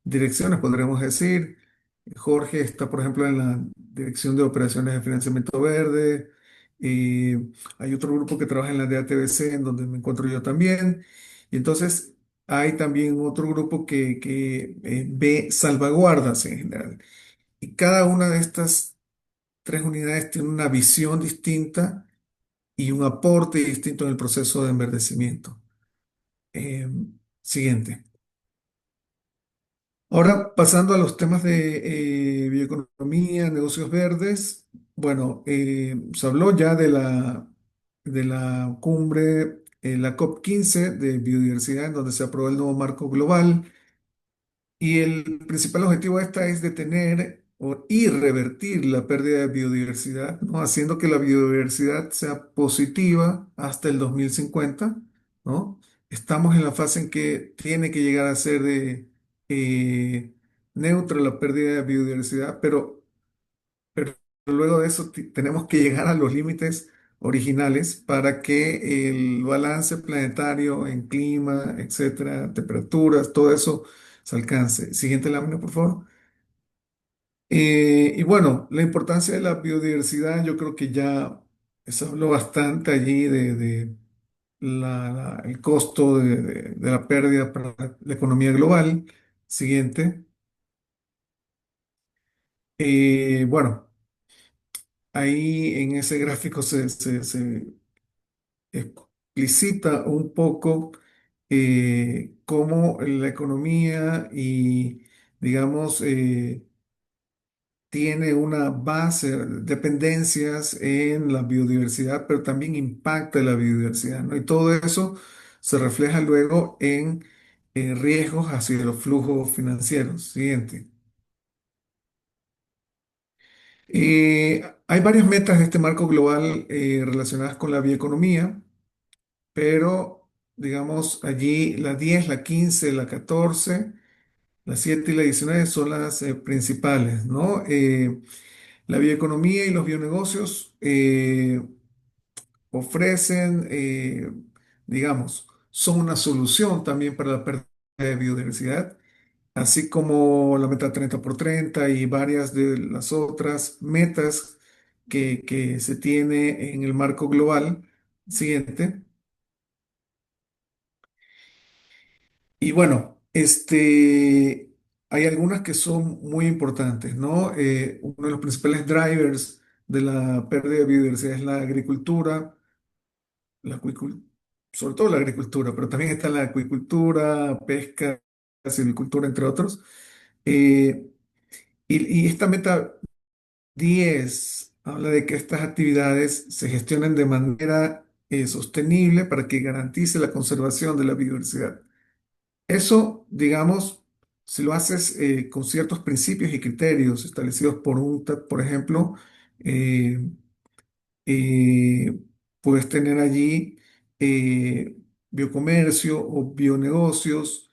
direcciones, podríamos decir. Jorge está, por ejemplo, en la dirección de operaciones de financiamiento verde. Hay otro grupo que trabaja en la DATBC, en donde me encuentro yo también. Y entonces hay también otro grupo que ve salvaguardas en general. Y cada una de estas tres unidades tiene una visión distinta y un aporte distinto en el proceso de enverdecimiento. Eh, Siguiente. Ahora, pasando a los temas de bioeconomía, negocios verdes, bueno, se habló ya de la cumbre, la COP15 de biodiversidad, en donde se aprobó el nuevo marco global. Y el principal objetivo de esta es detener y revertir la pérdida de biodiversidad, ¿no? Haciendo que la biodiversidad sea positiva hasta el 2050, ¿no? Estamos en la fase en que tiene que llegar a ser eh, neutra la pérdida de biodiversidad, pero luego de eso tenemos que llegar a los límites originales para que el balance planetario en clima, etcétera, temperaturas, todo eso se alcance. Siguiente lámina, por favor. Y bueno, la importancia de la biodiversidad, yo creo que ya se habló bastante allí de el costo de la pérdida para la economía global. Siguiente. Bueno, ahí en ese gráfico se explicita un poco cómo la economía y, digamos, tiene una base, dependencias en la biodiversidad, pero también impacta la biodiversidad, ¿no? Y todo eso se refleja luego en riesgos hacia los flujos financieros. Siguiente. Hay varias metas de este marco global relacionadas con la bioeconomía, pero digamos allí la 10, la 15, la 14, la 7 y la 19 son las principales, ¿no? La bioeconomía y los bionegocios ofrecen, digamos, son una solución también para la pérdida de biodiversidad, así como la meta 30 por 30 y varias de las otras metas que se tiene en el marco global. Siguiente. Y bueno, hay algunas que son muy importantes, ¿no? Uno de los principales drivers de la pérdida de biodiversidad es la agricultura, la acuicul- sobre todo la agricultura, pero también está la acuicultura, pesca, silvicultura, entre otros. Eh, y esta meta 10 habla de que estas actividades se gestionen de manera sostenible para que garantice la conservación de la biodiversidad. Eso, digamos, si lo haces con ciertos principios y criterios establecidos por ejemplo, eh, eh, puedes tener allí eh, biocomercio o bionegocios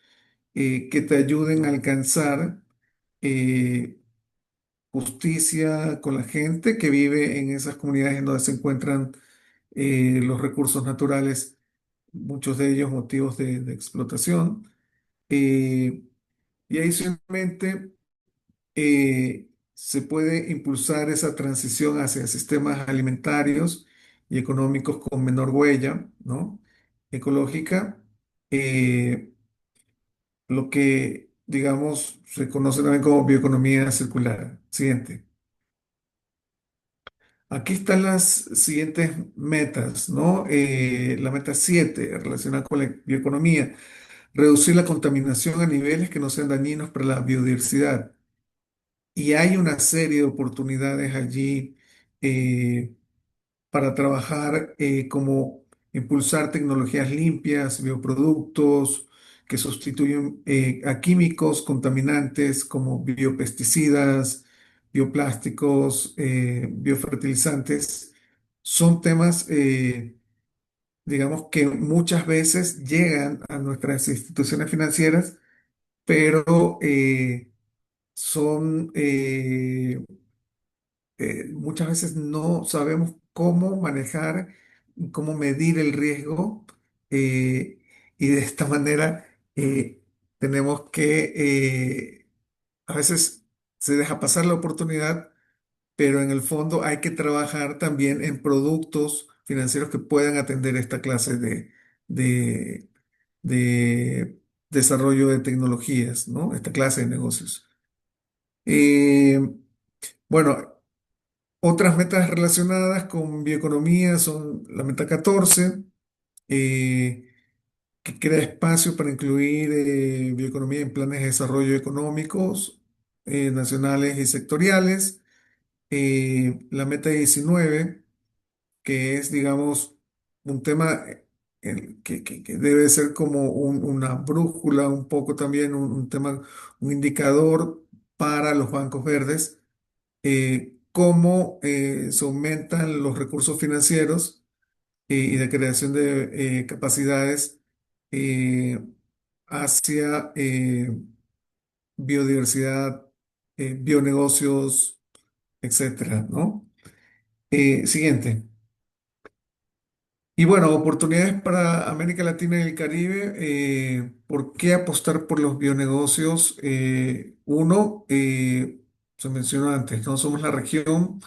que te ayuden a alcanzar eh, justicia con la gente que vive en esas comunidades en donde se encuentran los recursos naturales, muchos de ellos motivos de explotación. Eh, y adicionalmente, se puede impulsar esa transición hacia sistemas alimentarios y económicos con menor huella, ¿no? Ecológica, eh, lo que, digamos, se conoce también como bioeconomía circular. Siguiente. Aquí están las siguientes metas, ¿no? La meta 7 relacionada con la bioeconomía, reducir la contaminación a niveles que no sean dañinos para la biodiversidad. Y hay una serie de oportunidades allí eh, para trabajar como impulsar tecnologías limpias, bioproductos que sustituyen a químicos contaminantes como biopesticidas, bioplásticos, biofertilizantes. Son temas, digamos, que muchas veces llegan a nuestras instituciones financieras, pero son muchas veces no sabemos cómo manejar, cómo medir el riesgo, eh, y de esta manera tenemos que, a veces se deja pasar la oportunidad, pero en el fondo hay que trabajar también en productos financieros que puedan atender esta clase de, de desarrollo de tecnologías, ¿no? Esta clase de negocios. Eh, bueno, otras metas relacionadas con bioeconomía son la meta 14, eh, que crea espacio para incluir bioeconomía en planes de desarrollo económicos nacionales y sectoriales. La meta 19, que es, digamos, un tema que debe ser como una brújula, un poco también un tema, un indicador para los bancos verdes, cómo se aumentan los recursos financieros y de creación de capacidades eh, hacia biodiversidad, bionegocios, etcétera, ¿no? Siguiente. Y bueno, oportunidades para América Latina y el Caribe. ¿Por qué apostar por los bionegocios? Uno, se mencionó antes, no somos la región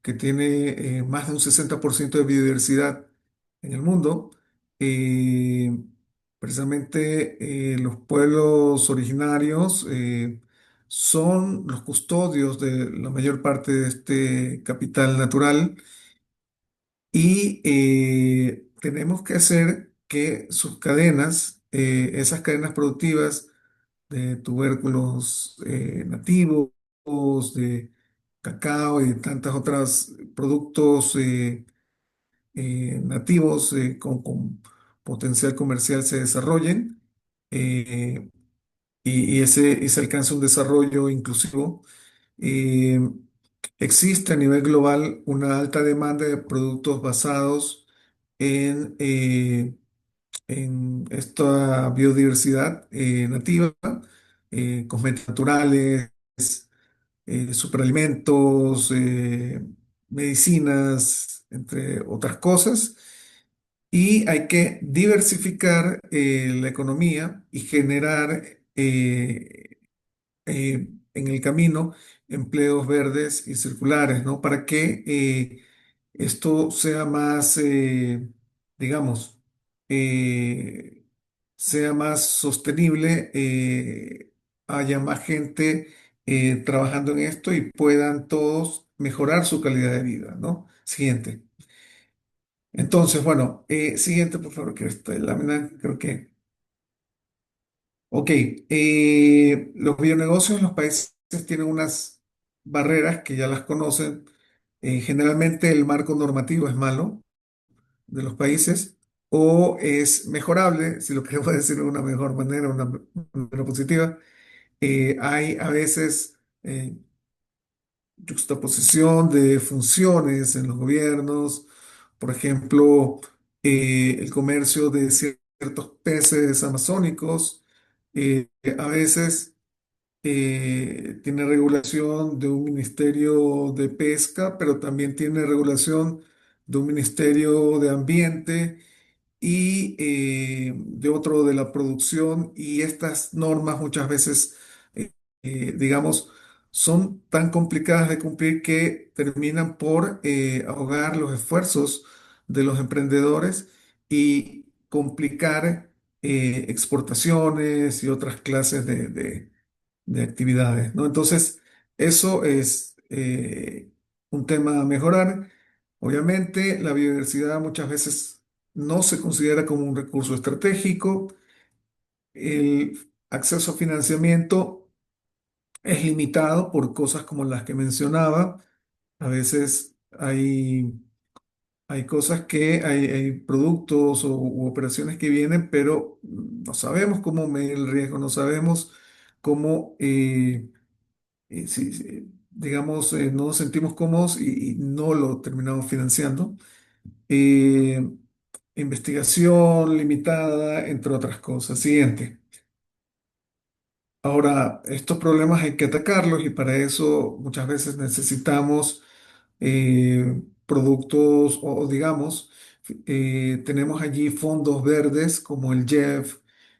que tiene más de un 60% de biodiversidad en el mundo. Eh, Precisamente los pueblos originarios son los custodios de la mayor parte de este capital natural y tenemos que hacer que sus cadenas, esas cadenas productivas de tubérculos nativos, de cacao y de tantos otros productos nativos con potencial comercial se desarrollen, eh, y ese alcance un desarrollo inclusivo. Eh, Existe a nivel global una alta demanda de productos basados en esta biodiversidad nativa, cosméticos naturales, superalimentos, medicinas, entre otras cosas. y hay que diversificar la economía y generar en el camino empleos verdes y circulares, ¿no? Para que esto sea más, digamos, eh, sea más sostenible, haya más gente trabajando en esto y puedan todos mejorar su calidad de vida, ¿no? Siguiente. Entonces, bueno, siguiente, por favor, que esta lámina creo que... Ok, los bionegocios en los países tienen unas barreras que ya las conocen. Generalmente el marco normativo es malo de los países o es mejorable, si lo queremos decir de una mejor manera, una manera positiva. Hay a veces yuxtaposición de funciones en los gobiernos, por ejemplo, el comercio de ciertos peces amazónicos. A veces tiene regulación de un ministerio de pesca, pero también tiene regulación de un ministerio de ambiente y de otro de la producción. Y estas normas muchas veces, digamos, son tan complicadas de cumplir que terminan por ahogar los esfuerzos de los emprendedores y complicar exportaciones y otras clases de actividades, ¿no? Entonces, eso es un tema a mejorar. Obviamente, la biodiversidad muchas veces no se considera como un recurso estratégico. El acceso a financiamiento es limitado por cosas como las que mencionaba. A veces hay cosas hay productos u operaciones que vienen, pero no sabemos cómo medir el riesgo, no sabemos cómo digamos, no nos sentimos cómodos y no lo terminamos financiando. Eh, Investigación limitada, entre otras cosas. Siguiente. Ahora, estos problemas hay que atacarlos y para eso muchas veces necesitamos productos o digamos, tenemos allí fondos verdes como el JEF,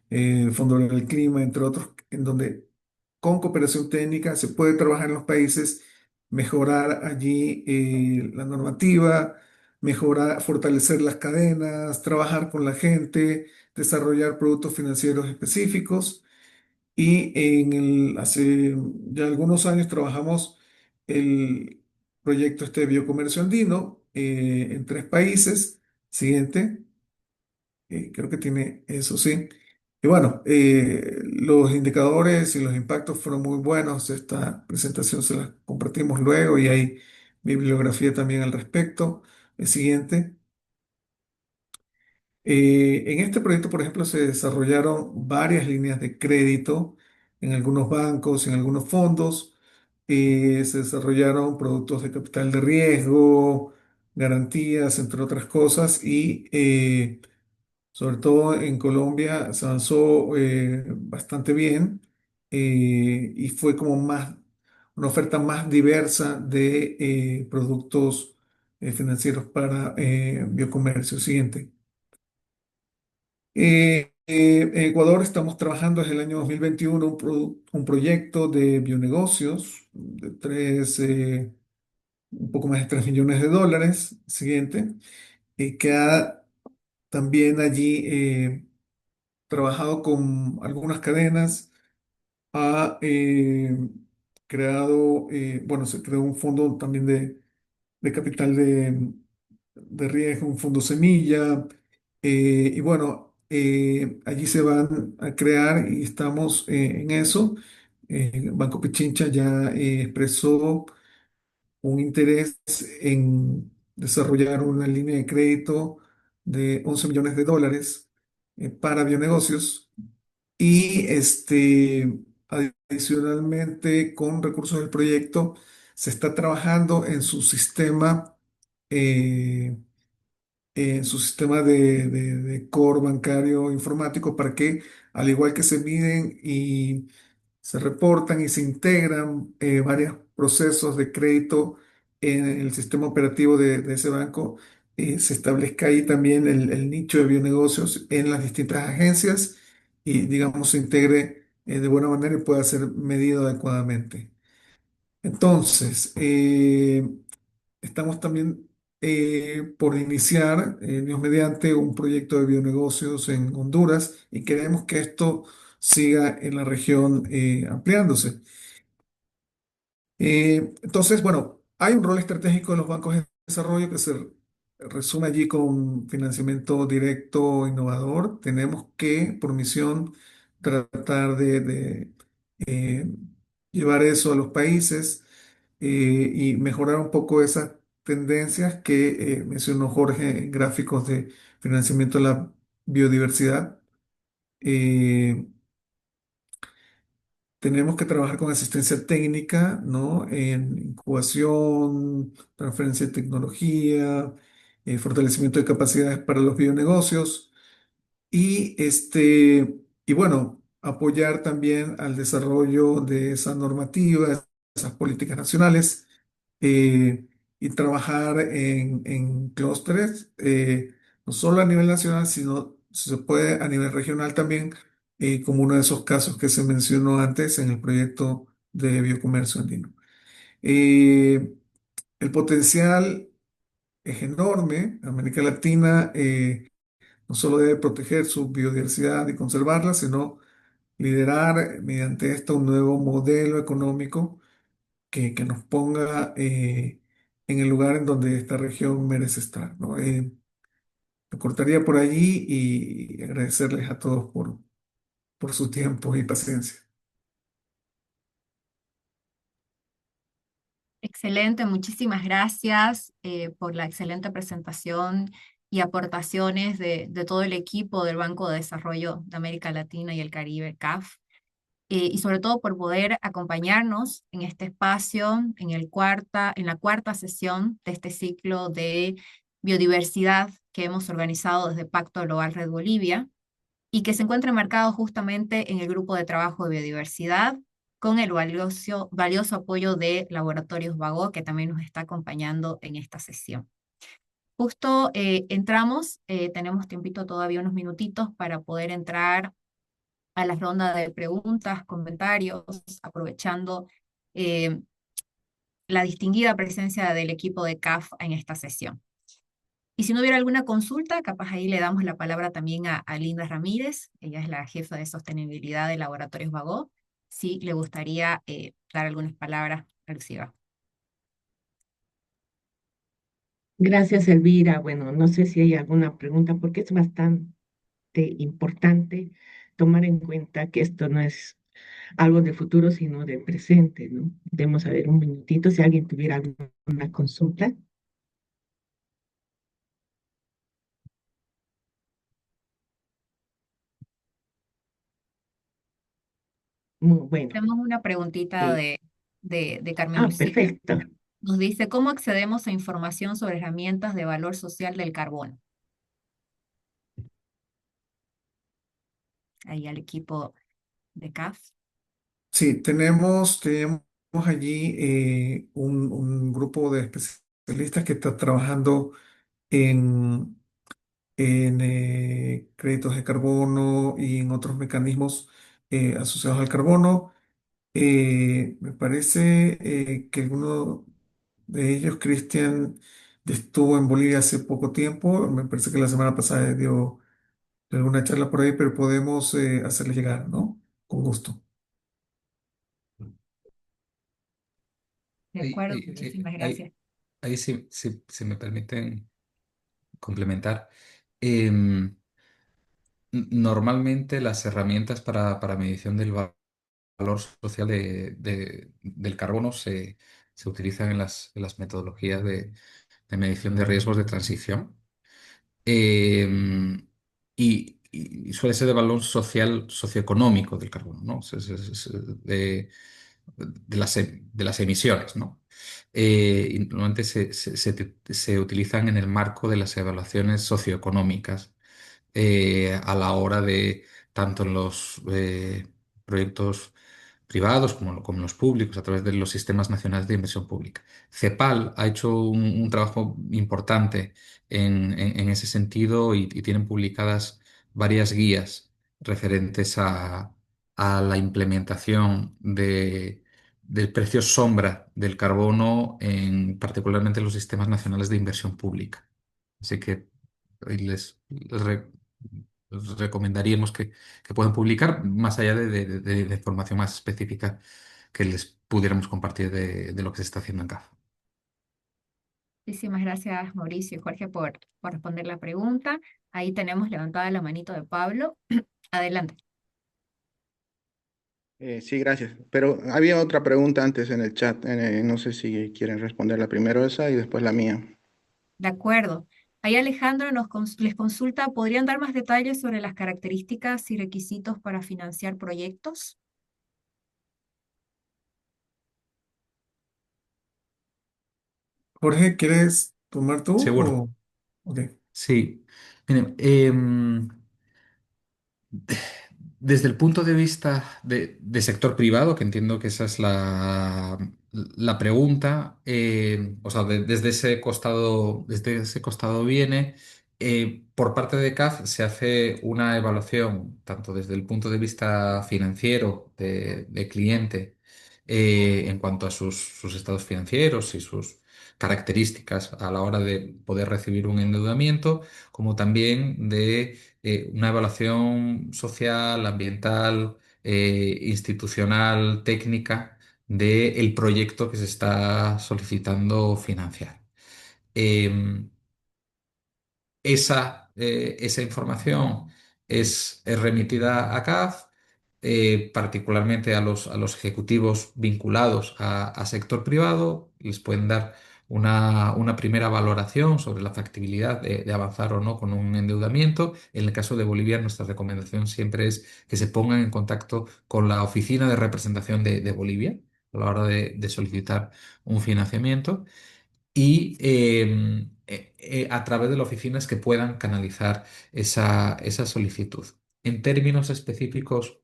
el Fondo del Clima, entre otros, en donde con cooperación técnica se puede trabajar en los países, mejorar allí la normativa, mejorar, fortalecer las cadenas, trabajar con la gente, desarrollar productos financieros específicos. Y hace ya algunos años trabajamos el proyecto este de biocomercio andino en 3 países. Siguiente, creo que tiene eso, sí. Y bueno, los indicadores y los impactos fueron muy buenos. Esta presentación se la compartimos luego y hay bibliografía también al respecto. El siguiente. En este proyecto, por ejemplo, se desarrollaron varias líneas de crédito en algunos bancos, en algunos fondos. Se desarrollaron productos de capital de riesgo, garantías, entre otras cosas. Y sobre todo en Colombia se avanzó bastante bien y fue como una oferta más diversa de productos financieros para biocomercio. Siguiente. En Ecuador estamos trabajando desde el año 2021 un proyecto de bionegocios de un poco más de $3 millones. Siguiente. Que ha también allí trabajado con algunas cadenas, ha creado, bueno, se creó un fondo también de capital de riesgo, un fondo semilla, y bueno, allí se van a crear y estamos en eso. Banco Pichincha ya expresó un interés en desarrollar una línea de crédito de $11 millones para bionegocios y adicionalmente con recursos del proyecto se está trabajando eh, en su sistema de core bancario informático para que, al igual que se miden y se reportan y se integran varios procesos de crédito en el sistema operativo de ese banco, se establezca ahí también el nicho de bionegocios en las distintas agencias y, digamos, se integre de buena manera y pueda ser medido adecuadamente. Entonces, estamos también por iniciar, Dios mediante, un proyecto de bionegocios en Honduras y queremos que esto siga en la región ampliándose. Entonces, bueno, hay un rol estratégico de los bancos de desarrollo que se resume allí con financiamiento directo innovador. Tenemos que, por misión, tratar de, eh, llevar eso a los países y mejorar un poco esas tendencias que mencionó Jorge en gráficos de financiamiento de la biodiversidad. Eh, Tenemos que trabajar con asistencia técnica, ¿no? En incubación, transferencia de tecnología, fortalecimiento de capacidades para los bionegocios y bueno, apoyar también al desarrollo de esa normativa, esas políticas nacionales eh, y trabajar en clústeres, no solo a nivel nacional, sino si se puede a nivel regional también, como uno de esos casos que se mencionó antes en el proyecto de biocomercio andino. Eh, el potencial es enorme. América Latina no solo debe proteger su biodiversidad y conservarla, sino liderar mediante esto un nuevo modelo económico que nos ponga en el lugar en donde esta región merece estar, ¿no? Me cortaría por allí y agradecerles a todos por su tiempo y paciencia. Excelente, muchísimas gracias por la excelente presentación y aportaciones de todo el equipo del Banco de Desarrollo de América Latina y el Caribe, CAF, y sobre todo por poder acompañarnos en este espacio, en la cuarta sesión de este ciclo de biodiversidad que hemos organizado desde Pacto Global Red Bolivia y que se encuentra enmarcado justamente en el grupo de trabajo de biodiversidad con el valioso apoyo de Laboratorios Vago, que también nos está acompañando en esta sesión. Justo entramos, tenemos tiempito todavía unos minutitos para poder entrar a la ronda de preguntas, comentarios, aprovechando eh, la distinguida presencia del equipo de CAF en esta sesión. Y si no hubiera alguna consulta, capaz ahí le damos la palabra también a Linda Ramírez, ella es la jefa de sostenibilidad de Laboratorios Vago, si le gustaría dar algunas palabras alusivas. Gracias, Elvira. Bueno, no sé si hay alguna pregunta porque es bastante importante tomar en cuenta que esto no es algo de futuro, sino de presente, ¿no? Debemos saber un minutito si alguien tuviera alguna consulta. Muy bueno. Tenemos una preguntita eh, de Carmen Lucía. Perfecto. Nos dice, ¿cómo accedemos a información sobre herramientas de valor social del carbono? Ahí al equipo de CAF. Sí, tenemos allí un grupo de especialistas que está trabajando en, en créditos de carbono y en otros mecanismos asociados al carbono. Me parece que alguno de ellos, Cristian, estuvo en Bolivia hace poco tiempo. Me parece que la semana pasada dio alguna charla por ahí, pero podemos hacerle llegar, ¿no? Con gusto. De Ahí, acuerdo, ahí- muchísimas ahí- gracias. ahí si me permiten complementar. Em, Normalmente las herramientas para medición del valor social del carbono se utilizan en las metodologías de medición de riesgos de transición. Eh, y suele ser de valor social, socioeconómico del carbono, ¿no? De las emisiones, ¿no? Y normalmente se utilizan en el marco de las evaluaciones socioeconómicas a la hora de, tanto en los proyectos privados como los públicos a través de los sistemas nacionales de inversión pública. CEPAL ha hecho un trabajo importante en ese sentido y tienen publicadas varias guías referentes a la implementación del precio sombra del carbono, particularmente en los sistemas nacionales de inversión pública. Así que ahí les recomendaríamos que puedan publicar, más allá de información más específica que les pudiéramos compartir de lo que se está haciendo en CAF. Muchísimas gracias, Mauricio y Jorge, por responder la pregunta. Ahí tenemos levantada la manito de Pablo. Adelante. Sí, gracias. Pero había otra pregunta antes en el chat. No sé si quieren responderla primero esa y después la mía. De acuerdo. Ahí Alejandro les consulta, ¿podrían dar más detalles sobre las características y requisitos para financiar proyectos? Jorge, ¿quieres tomar tú Seguro. o...? Ok. Sí. Miren, desde el punto de vista de sector privado, que entiendo que esa es la pregunta, o sea, desde ese costado viene, por parte de CAF se hace una evaluación, tanto desde el punto de vista financiero de cliente, en cuanto a sus estados financieros y sus características a la hora de poder recibir un endeudamiento, como también de una evaluación social, ambiental, institucional, técnica del proyecto que se está solicitando financiar. Em, esa información es remitida a CAF, particularmente a los ejecutivos vinculados a sector privado. Les pueden dar una primera valoración sobre la factibilidad de avanzar o no con un endeudamiento. En el caso de Bolivia, nuestra recomendación siempre es que se pongan en contacto con la oficina de representación de Bolivia a la hora de solicitar un financiamiento y a través de la oficina es que puedan canalizar esa solicitud. En términos específicos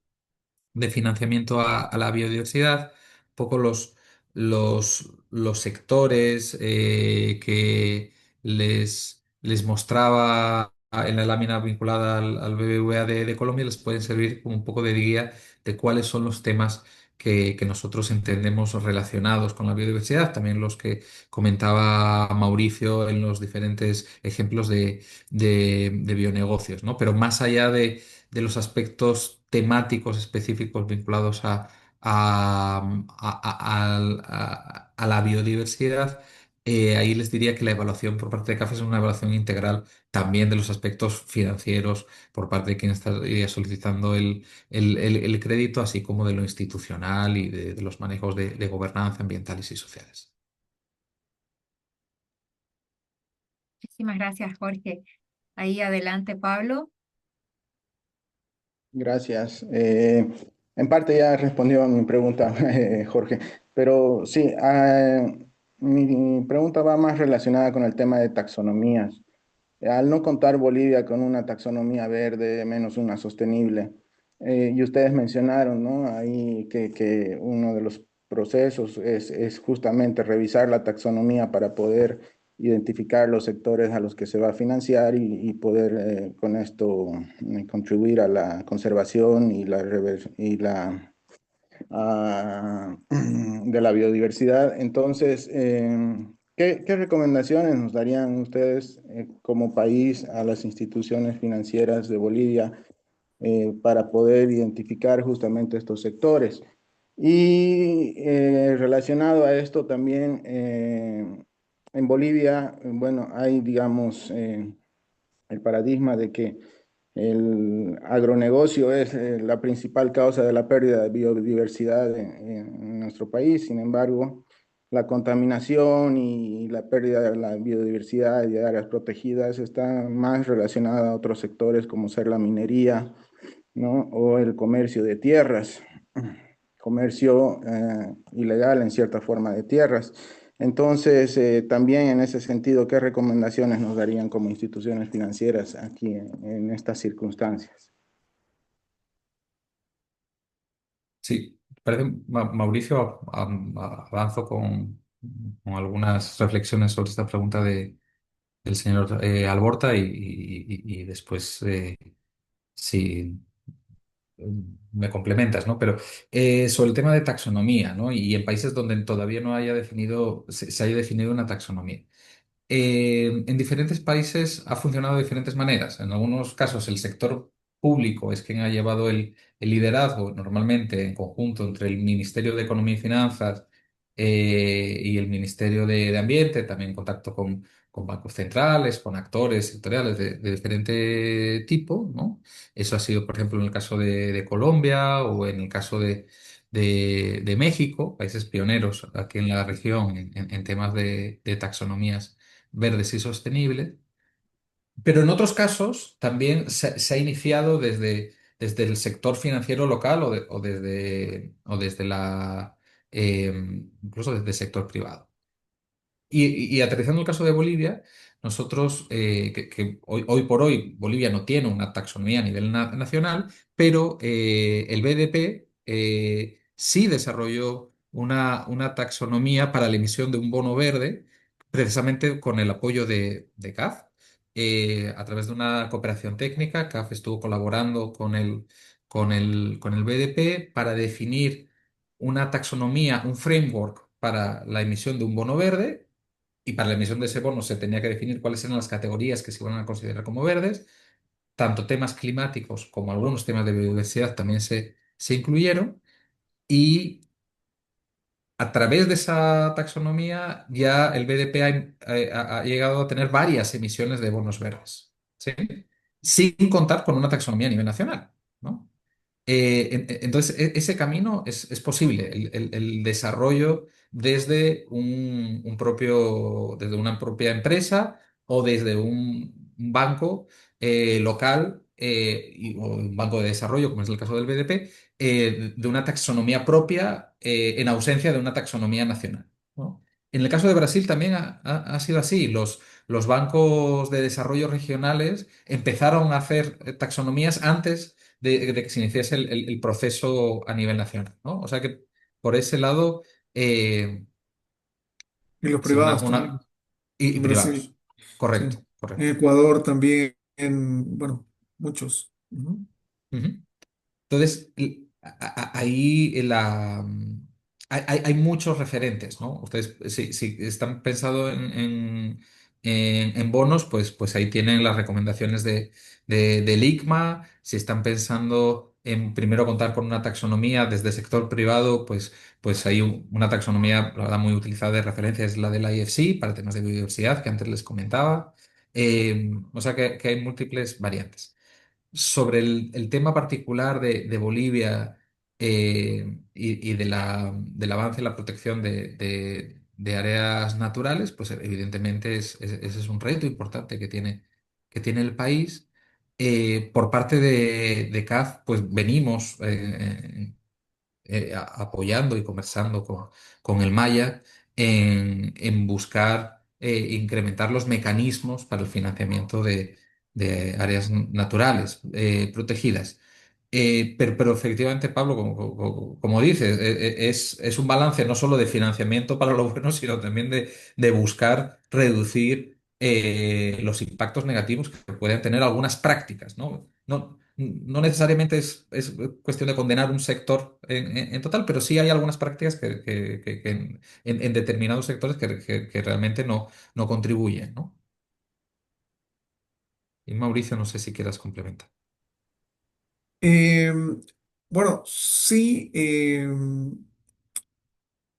de financiamiento a la biodiversidad, un poco los sectores que les mostraba en la lámina vinculada al BBVA de Colombia les pueden servir como un poco de guía de cuáles son los temas que nosotros entendemos relacionados con la biodiversidad, también los que comentaba Mauricio en los diferentes ejemplos de bionegocios, ¿no? Pero más allá de los aspectos temáticos específicos vinculados a la biodiversidad, ahí les diría que la evaluación por parte de CAF es una evaluación integral también de los aspectos financieros por parte de quien está solicitando el crédito, así como de lo institucional y de los manejos de gobernanza ambientales y sociales. Muchísimas gracias, Jorge. Ahí adelante, Pablo. Gracias. En parte ya respondió a mi pregunta, Jorge, pero sí, mi pregunta va más relacionada con el tema de taxonomías. Al no contar Bolivia con una taxonomía verde, menos una sostenible, y ustedes mencionaron, ¿no? Ahí que uno de los procesos es justamente revisar la taxonomía para poder identificar los sectores a los que se va a financiar y poder con esto contribuir a la conservación de la biodiversidad. Entonces, ¿qué recomendaciones nos darían ustedes como país a las instituciones financieras de Bolivia para poder identificar justamente estos sectores? Y relacionado a esto también, en Bolivia, bueno, hay, digamos, el paradigma de que el agronegocio es la principal causa de la pérdida de biodiversidad en nuestro país. Sin embargo, la contaminación y la pérdida de la biodiversidad y de áreas protegidas está más relacionada a otros sectores como ser la minería, ¿no? O el comercio de tierras, comercio ilegal en cierta forma de tierras. Entonces, también en ese sentido, ¿qué recomendaciones nos darían como instituciones financieras aquí en estas circunstancias? Sí, parece, Mauricio, avanzo con algunas reflexiones sobre esta pregunta del señor Alborta y después, si me complementas, ¿no? Pero sobre el tema de taxonomía, ¿no? Y en países donde todavía no haya definido, se haya definido una taxonomía. En diferentes países ha funcionado de diferentes maneras. En algunos casos el sector público es quien ha llevado el liderazgo, normalmente en conjunto entre el Ministerio de Economía y Finanzas y el Ministerio de Ambiente, también en contacto con bancos centrales, con actores sectoriales de diferente tipo, ¿no? Eso ha sido, por ejemplo, en el caso de Colombia o en el caso de México, países pioneros aquí en la región en temas de taxonomías verdes y sostenibles, pero en otros casos también se ha iniciado desde el sector financiero local o desde incluso desde el sector privado. Y aterrizando el caso de Bolivia, nosotros, que hoy por hoy Bolivia no tiene una taxonomía a nivel nacional, pero el BDP sí desarrolló una taxonomía para la emisión de un bono verde, precisamente con el apoyo de CAF, a través de una cooperación técnica. CAF estuvo colaborando con el BDP para definir una taxonomía, un framework para la emisión de un bono verde, y para la emisión de ese bono se tenía que definir cuáles eran las categorías que se iban a considerar como verdes. Tanto temas climáticos como algunos temas de biodiversidad también se incluyeron. Y a través de esa taxonomía ya el BDP ha llegado a tener varias emisiones de bonos verdes, ¿sí? Sin contar con una taxonomía a nivel nacional, ¿no? Entonces, ese camino es posible, el desarrollo desde una propia empresa o desde un banco local, o un banco de desarrollo, como es el caso del BDP, de una taxonomía propia en ausencia de una taxonomía nacional, ¿no? En el caso de Brasil también ha sido así. Los bancos de desarrollo regionales empezaron a hacer taxonomías antes de que se iniciase el proceso a nivel nacional, ¿no? O sea que por ese lado, eh, Y los sí, privados también, y en privados. Brasil, sí. Correcto, En correcto. Ecuador también, bueno, muchos. Ujú. Ujú. Entonces, ahí hay muchos referentes, ¿no? Ustedes, si están pensando en bonos, pues ahí tienen las recomendaciones del ICMA. Si están pensando en primero contar con una taxonomía desde el sector privado, pues hay una taxonomía, la verdad, muy utilizada de referencia, es la del IFC para temas de biodiversidad que antes les comentaba. O sea que hay múltiples variantes. Sobre el tema particular de Bolivia, y del avance en la protección de áreas naturales, pues evidentemente ese es un reto importante que tiene el país. Por parte de CAF, pues venimos apoyando y conversando con el Maya en buscar incrementar los mecanismos para el financiamiento de áreas naturales protegidas. Pero efectivamente, Pablo, como dices, es un balance no solo de financiamiento para lo bueno, sino también de buscar reducir los impactos negativos que pueden tener algunas prácticas, ¿no? No necesariamente es cuestión de condenar un sector en total, pero sí hay algunas prácticas que en determinados sectores que realmente no contribuyen, ¿no? Y Mauricio, no sé si quieras complementar. Em, bueno, sí,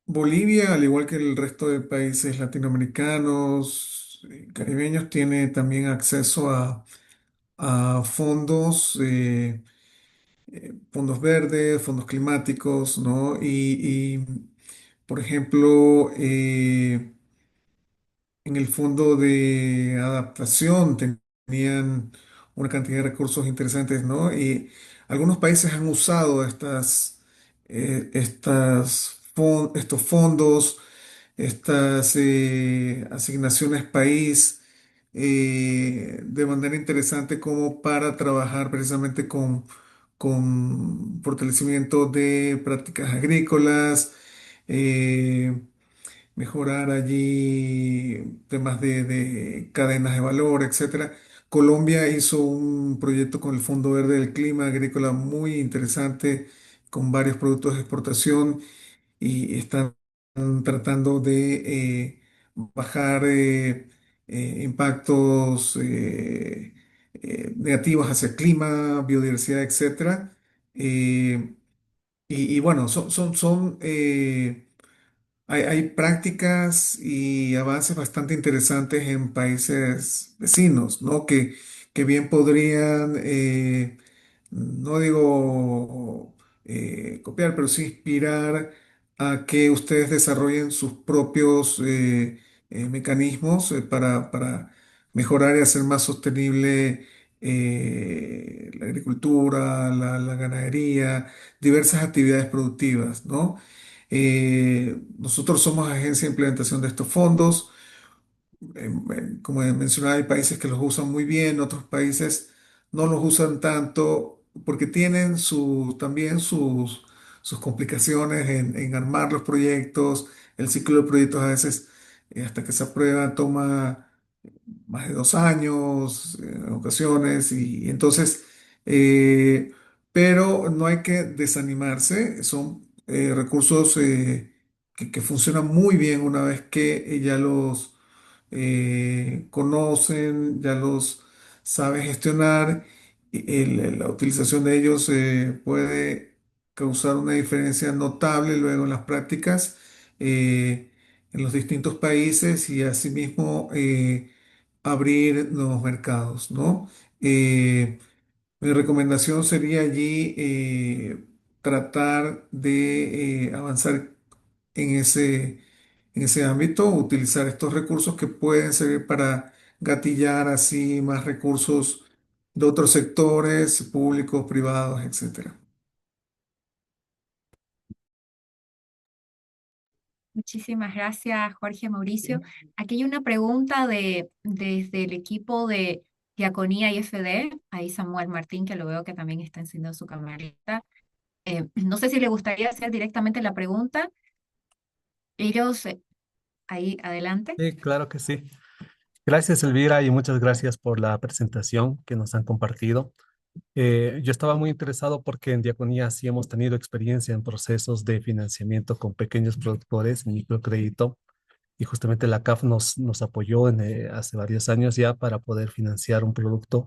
Bolivia, al igual que el resto de países latinoamericanos, caribeños, tiene también acceso a fondos, fondos verdes, fondos climáticos, ¿no? Y, por ejemplo, en el fondo de adaptación tenían una cantidad de recursos interesantes, ¿no? Y algunos países han usado estos fondos, estas asignaciones país, de manera interesante como para trabajar precisamente con fortalecimiento de prácticas agrícolas, eh, mejorar allí temas de cadenas de valor, etcétera. Colombia hizo un proyecto con el Fondo Verde del Clima Agrícola muy interesante, con varios productos de exportación y están tratando de bajar impactos negativos hacia el clima, biodiversidad, etcétera. Eh, y bueno, hay prácticas y avances bastante interesantes en países vecinos, ¿no? Que bien podrían, no digo copiar, pero sí inspirar a que ustedes desarrollen sus propios mecanismos para mejorar y hacer más sostenible la agricultura, la ganadería, diversas actividades productivas, ¿no? Nosotros somos agencia de implementación de estos fondos. Como he mencionado, hay países que los usan muy bien, otros países no los usan tanto porque tienen también sus complicaciones en armar los proyectos. El ciclo de proyectos a veces, hasta que se aprueba, toma más de 2 años en ocasiones y entonces, pero no hay que desanimarse, son recursos que funcionan muy bien una vez que ya los conocen, ya los saben gestionar, y la utilización de ellos puede causar una diferencia notable luego en las prácticas en los distintos países y asimismo abrir nuevos mercados, ¿no? Mi recomendación sería allí tratar de avanzar en ese ámbito, utilizar estos recursos que pueden servir para gatillar así más recursos de otros sectores, públicos, privados, etcétera. Muchísimas gracias, Jorge Mauricio. Aquí hay una pregunta desde el equipo de Diaconía y FD, ahí Samuel Martín, que lo veo que también está encendiendo su camarita. No sé si le gustaría hacer directamente la pregunta. Ellos, ahí adelante. Sí, claro que sí. Gracias, Elvira, y muchas gracias por la presentación que nos han compartido. Yo estaba muy interesado porque en Diaconía sí hemos tenido experiencia en procesos de financiamiento con pequeños productores en microcrédito y justamente la CAF nos apoyó hace varios años ya para poder financiar un producto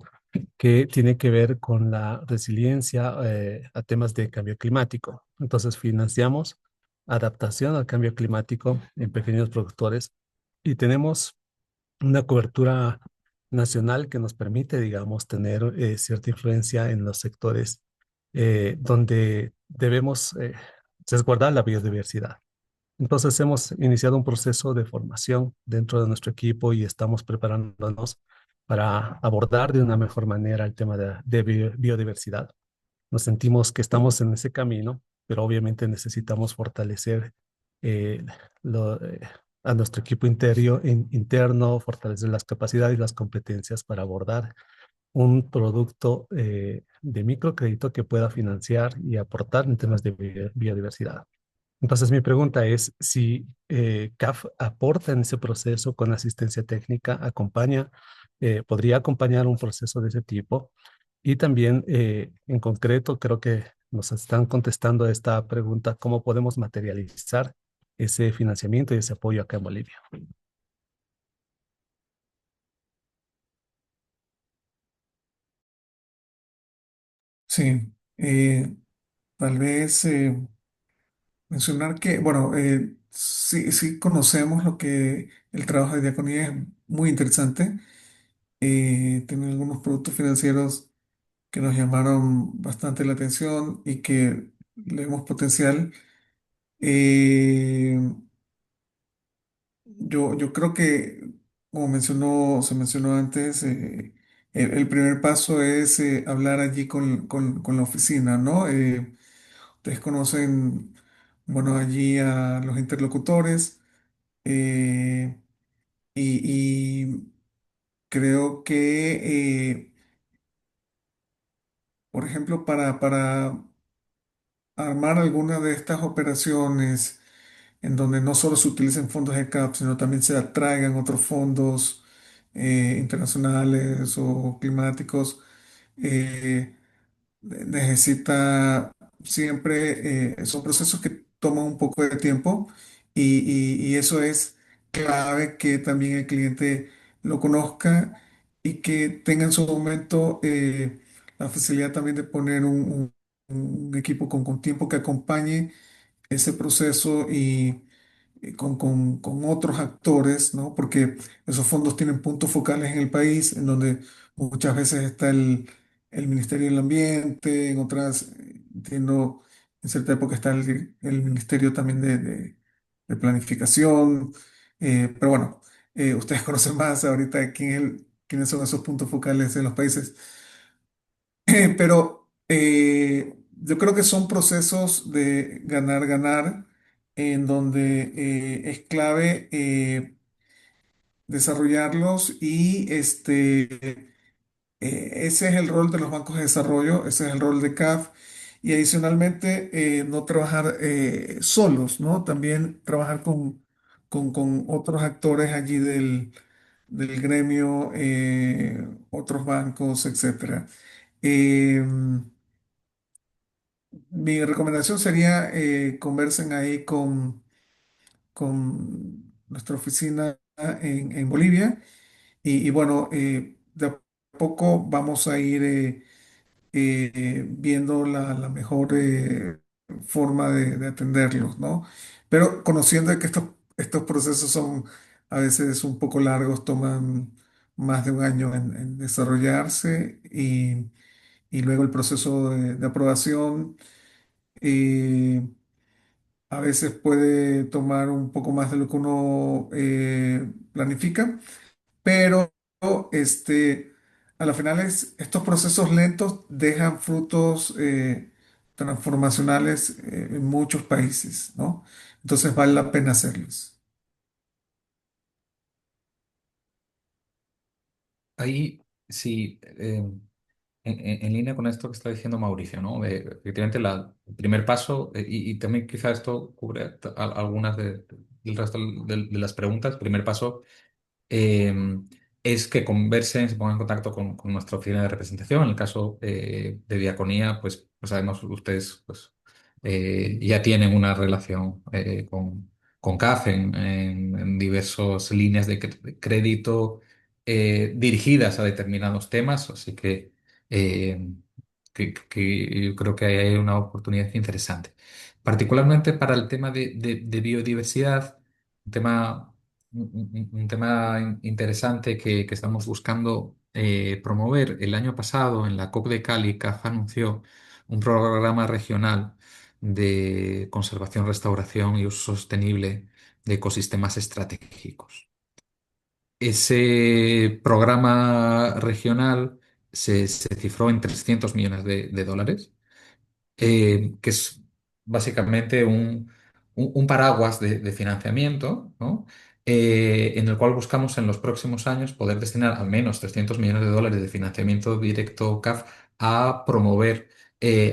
que tiene que ver con la resiliencia a temas de cambio climático. Entonces financiamos adaptación al cambio climático en pequeños productores y tenemos una cobertura nacional que nos permite, digamos, tener cierta influencia en los sectores donde debemos resguardar la biodiversidad. Entonces hemos iniciado un proceso de formación dentro de nuestro equipo y estamos preparándonos para abordar de una mejor manera el tema de biodiversidad. Nos sentimos que estamos en ese camino, pero obviamente necesitamos fortalecer eh, lo- eh, a nuestro equipo interno, fortalecer las capacidades y las competencias para abordar un producto de microcrédito que pueda financiar y aportar en temas de biodiversidad. Entonces, mi pregunta es si CAF aporta en ese proceso con asistencia técnica, podría acompañar un proceso de ese tipo. Y también, en concreto, creo que nos están contestando esta pregunta, ¿cómo podemos materializar ese financiamiento y ese apoyo acá en Bolivia? Sí, tal vez mencionar que, bueno, sí conocemos lo que el trabajo de diaconía es muy interesante. Tiene algunos productos financieros que nos llamaron bastante la atención y que le vemos potencial. Eh, yo creo que, como se mencionó antes, el primer paso es hablar allí con la oficina, ¿no? Ustedes conocen, bueno, allí a los interlocutores eh, y creo que por ejemplo, para armar alguna de estas operaciones en donde no solo se utilicen fondos de CAP, sino también se atraigan otros fondos internacionales o climáticos, eh, necesita siempre, son procesos que toman un poco de tiempo y eso es clave que también el cliente lo conozca y que tenga en su momento la facilidad también de poner un equipo con tiempo que acompañe ese proceso y con otros actores, ¿no? Porque esos fondos tienen puntos focales en el país, en donde muchas veces está el Ministerio del Ambiente, en otras, entiendo, en cierta época está el Ministerio también de Planificación, pero bueno, ustedes conocen más ahorita quiénes son esos puntos focales en los países. Pero yo creo que son procesos de ganar, ganar, en donde es clave desarrollarlos y ese es el rol de los bancos de desarrollo, ese es el rol de CAF y adicionalmente no trabajar solos, ¿no? También trabajar con otros actores allí del gremio, otros bancos, etcétera. Em, Mi recomendación sería conversen ahí con nuestra oficina en Bolivia y bueno, de a poco vamos a ir viendo la mejor forma de atenderlos, ¿no? Pero conociendo que estos procesos son a veces un poco largos, toman más de un año en desarrollarse y luego el proceso de aprobación. eh, a veces puede tomar un poco más de lo que uno planifica, pero este, a la final estos procesos lentos dejan frutos transformacionales en muchos países, ¿no? Entonces vale la pena hacerlos. Ahí sí, en línea con esto que está diciendo Mauricio, ¿no? Efectivamente, el primer paso, y también quizá esto cubre algunas del resto de las preguntas. El primer paso eh, es que conversen, se pongan en contacto con nuestra oficina de representación. En el caso de Diaconía, pues sabemos ustedes pues, ya tienen una relación con CAF en diversas líneas de crédito dirigidas a determinados temas, así eh, que yo creo que ahí hay una oportunidad interesante. Particularmente para el tema de biodiversidad, un tema un tema interesante que estamos buscando promover. El año pasado, en la COP de Cali, CAF anunció un programa regional de conservación, restauración y uso sostenible de ecosistemas estratégicos. Ese programa regional se cifró en 300 millones de dólares que es básicamente un paraguas de financiamiento, ¿no? En el cual buscamos en los próximos años poder destinar al menos 300 millones de dólares de financiamiento directo CAF a promover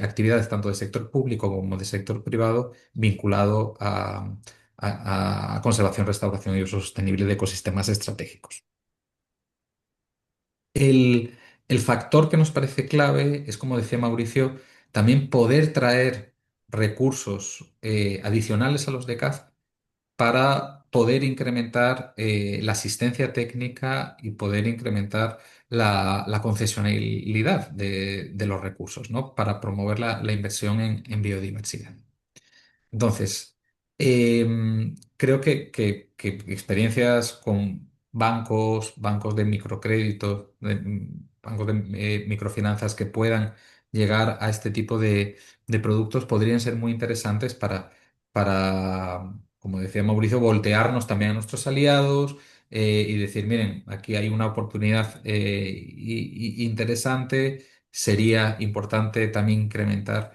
actividades tanto del sector público como del sector privado vinculado a conservación, restauración y uso sostenible de ecosistemas estratégicos. El, el factor que nos parece clave es, como decía Mauricio, también poder traer recursos adicionales a los de CAF para poder incrementar la asistencia técnica y poder incrementar la concesionalidad de los recursos, ¿no? Para promover la inversión en biodiversidad. Entonces, creo que experiencias con bancos de microcréditos, bancos de microfinanzas que puedan llegar a este tipo de productos podrían ser muy interesantes para, como decía Mauricio, voltearnos también a nuestros aliados y decir, miren, aquí hay una oportunidad interesante, sería importante también incrementar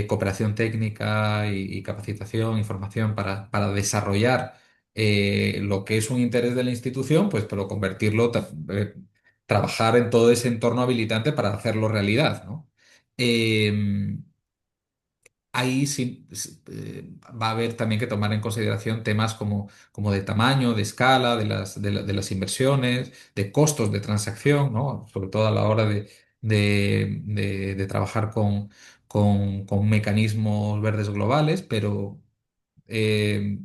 cooperación técnica y capacitación, información para desarrollar lo que es un interés de la institución, pues, pero convertirlo, trabajar en todo ese entorno habilitante para hacerlo realidad, ¿no? eh, ahí sí va a haber también que tomar en consideración temas como de tamaño, de escala, de las inversiones, de costos de transacción, ¿no? Sobre todo a la hora de trabajar con mecanismos verdes globales, pero eh,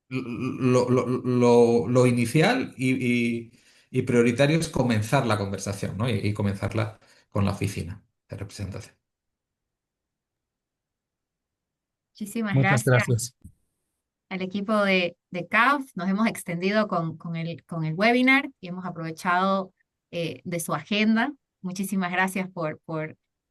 lo inicial y prioritario es comenzar la conversación, ¿no? Y comenzarla con la oficina de representación. Muchísimas Muchas gracias gracias. al equipo de CAF. Nos hemos extendido con el webinar y hemos aprovechado de su agenda. Muchísimas gracias por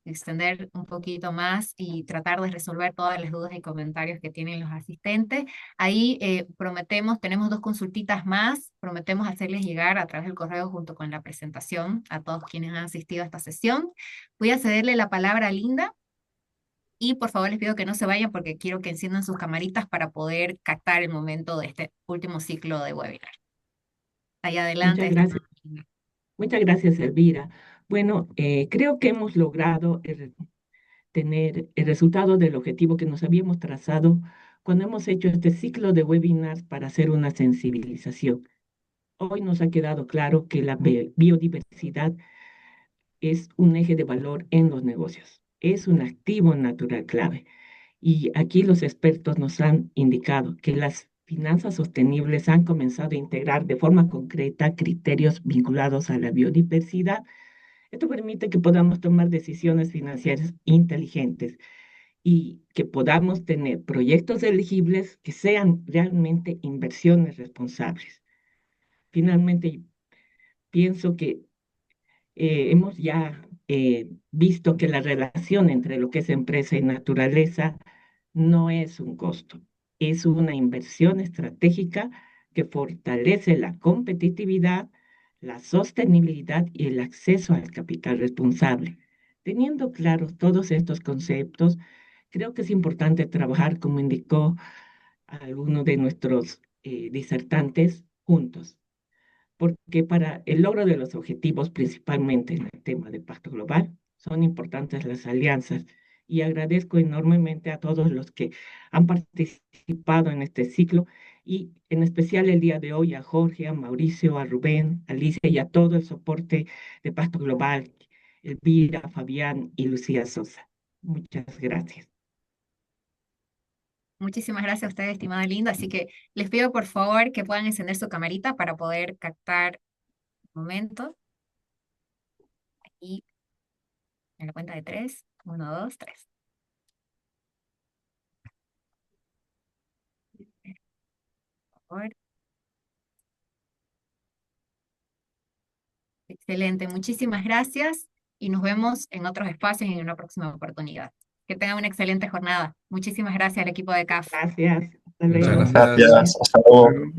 extender un poquito más y tratar de resolver todas las dudas y comentarios que tienen los asistentes. Ahí prometemos, tenemos 2 consultitas más, prometemos hacerles llegar a través del correo junto con la presentación a todos quienes han asistido a esta sesión. Voy a cederle la palabra a Linda. Y por favor les pido que no se vayan porque quiero que enciendan sus camaritas para poder captar el momento de este último ciclo de webinar. Ahí adelante, Muchas gracias. estimada Linda. Muchas gracias, Elvira. Bueno, creo que hemos logrado tener el resultado del objetivo que nos habíamos trazado cuando hemos hecho este ciclo de webinars para hacer una sensibilización. Hoy nos ha quedado claro que la biodiversidad es un eje de valor en los negocios, es un activo natural clave. Y aquí los expertos nos han indicado que las finanzas sostenibles han comenzado a integrar de forma concreta criterios vinculados a la biodiversidad. Esto permite que podamos tomar decisiones financieras inteligentes y que podamos tener proyectos elegibles que sean realmente inversiones responsables. Finalmente, pienso que hemos ya visto que la relación entre lo que es empresa y naturaleza no es un costo, es una inversión estratégica que fortalece la competitividad, la sostenibilidad y el acceso al capital responsable. Teniendo claros todos estos conceptos, creo que es importante trabajar, como indicó alguno de nuestros disertantes, juntos, porque para el logro de los objetivos, principalmente en el tema del Pacto Global, son importantes las alianzas. Y agradezco enormemente a todos los que han participado en este ciclo y en especial el día de hoy a Jorge, a Mauricio, a Rubén, a Alicia y a todo el soporte de Pacto Global, Elvira, Fabián y Lucía Sosa. Muchas gracias. Muchísimas gracias a ustedes, estimada Linda. Así que les pido por favor que puedan encender su camarita para poder captar un momento. Y en la cuenta de 3, 1, 2, 3. Por favor. Excelente, muchísimas gracias y nos vemos en otros espacios y en una próxima oportunidad. Que tengan una excelente jornada. Muchísimas gracias al equipo de CAF. Gracias. Hasta Muchas luego. gracias. Gracias, hasta luego.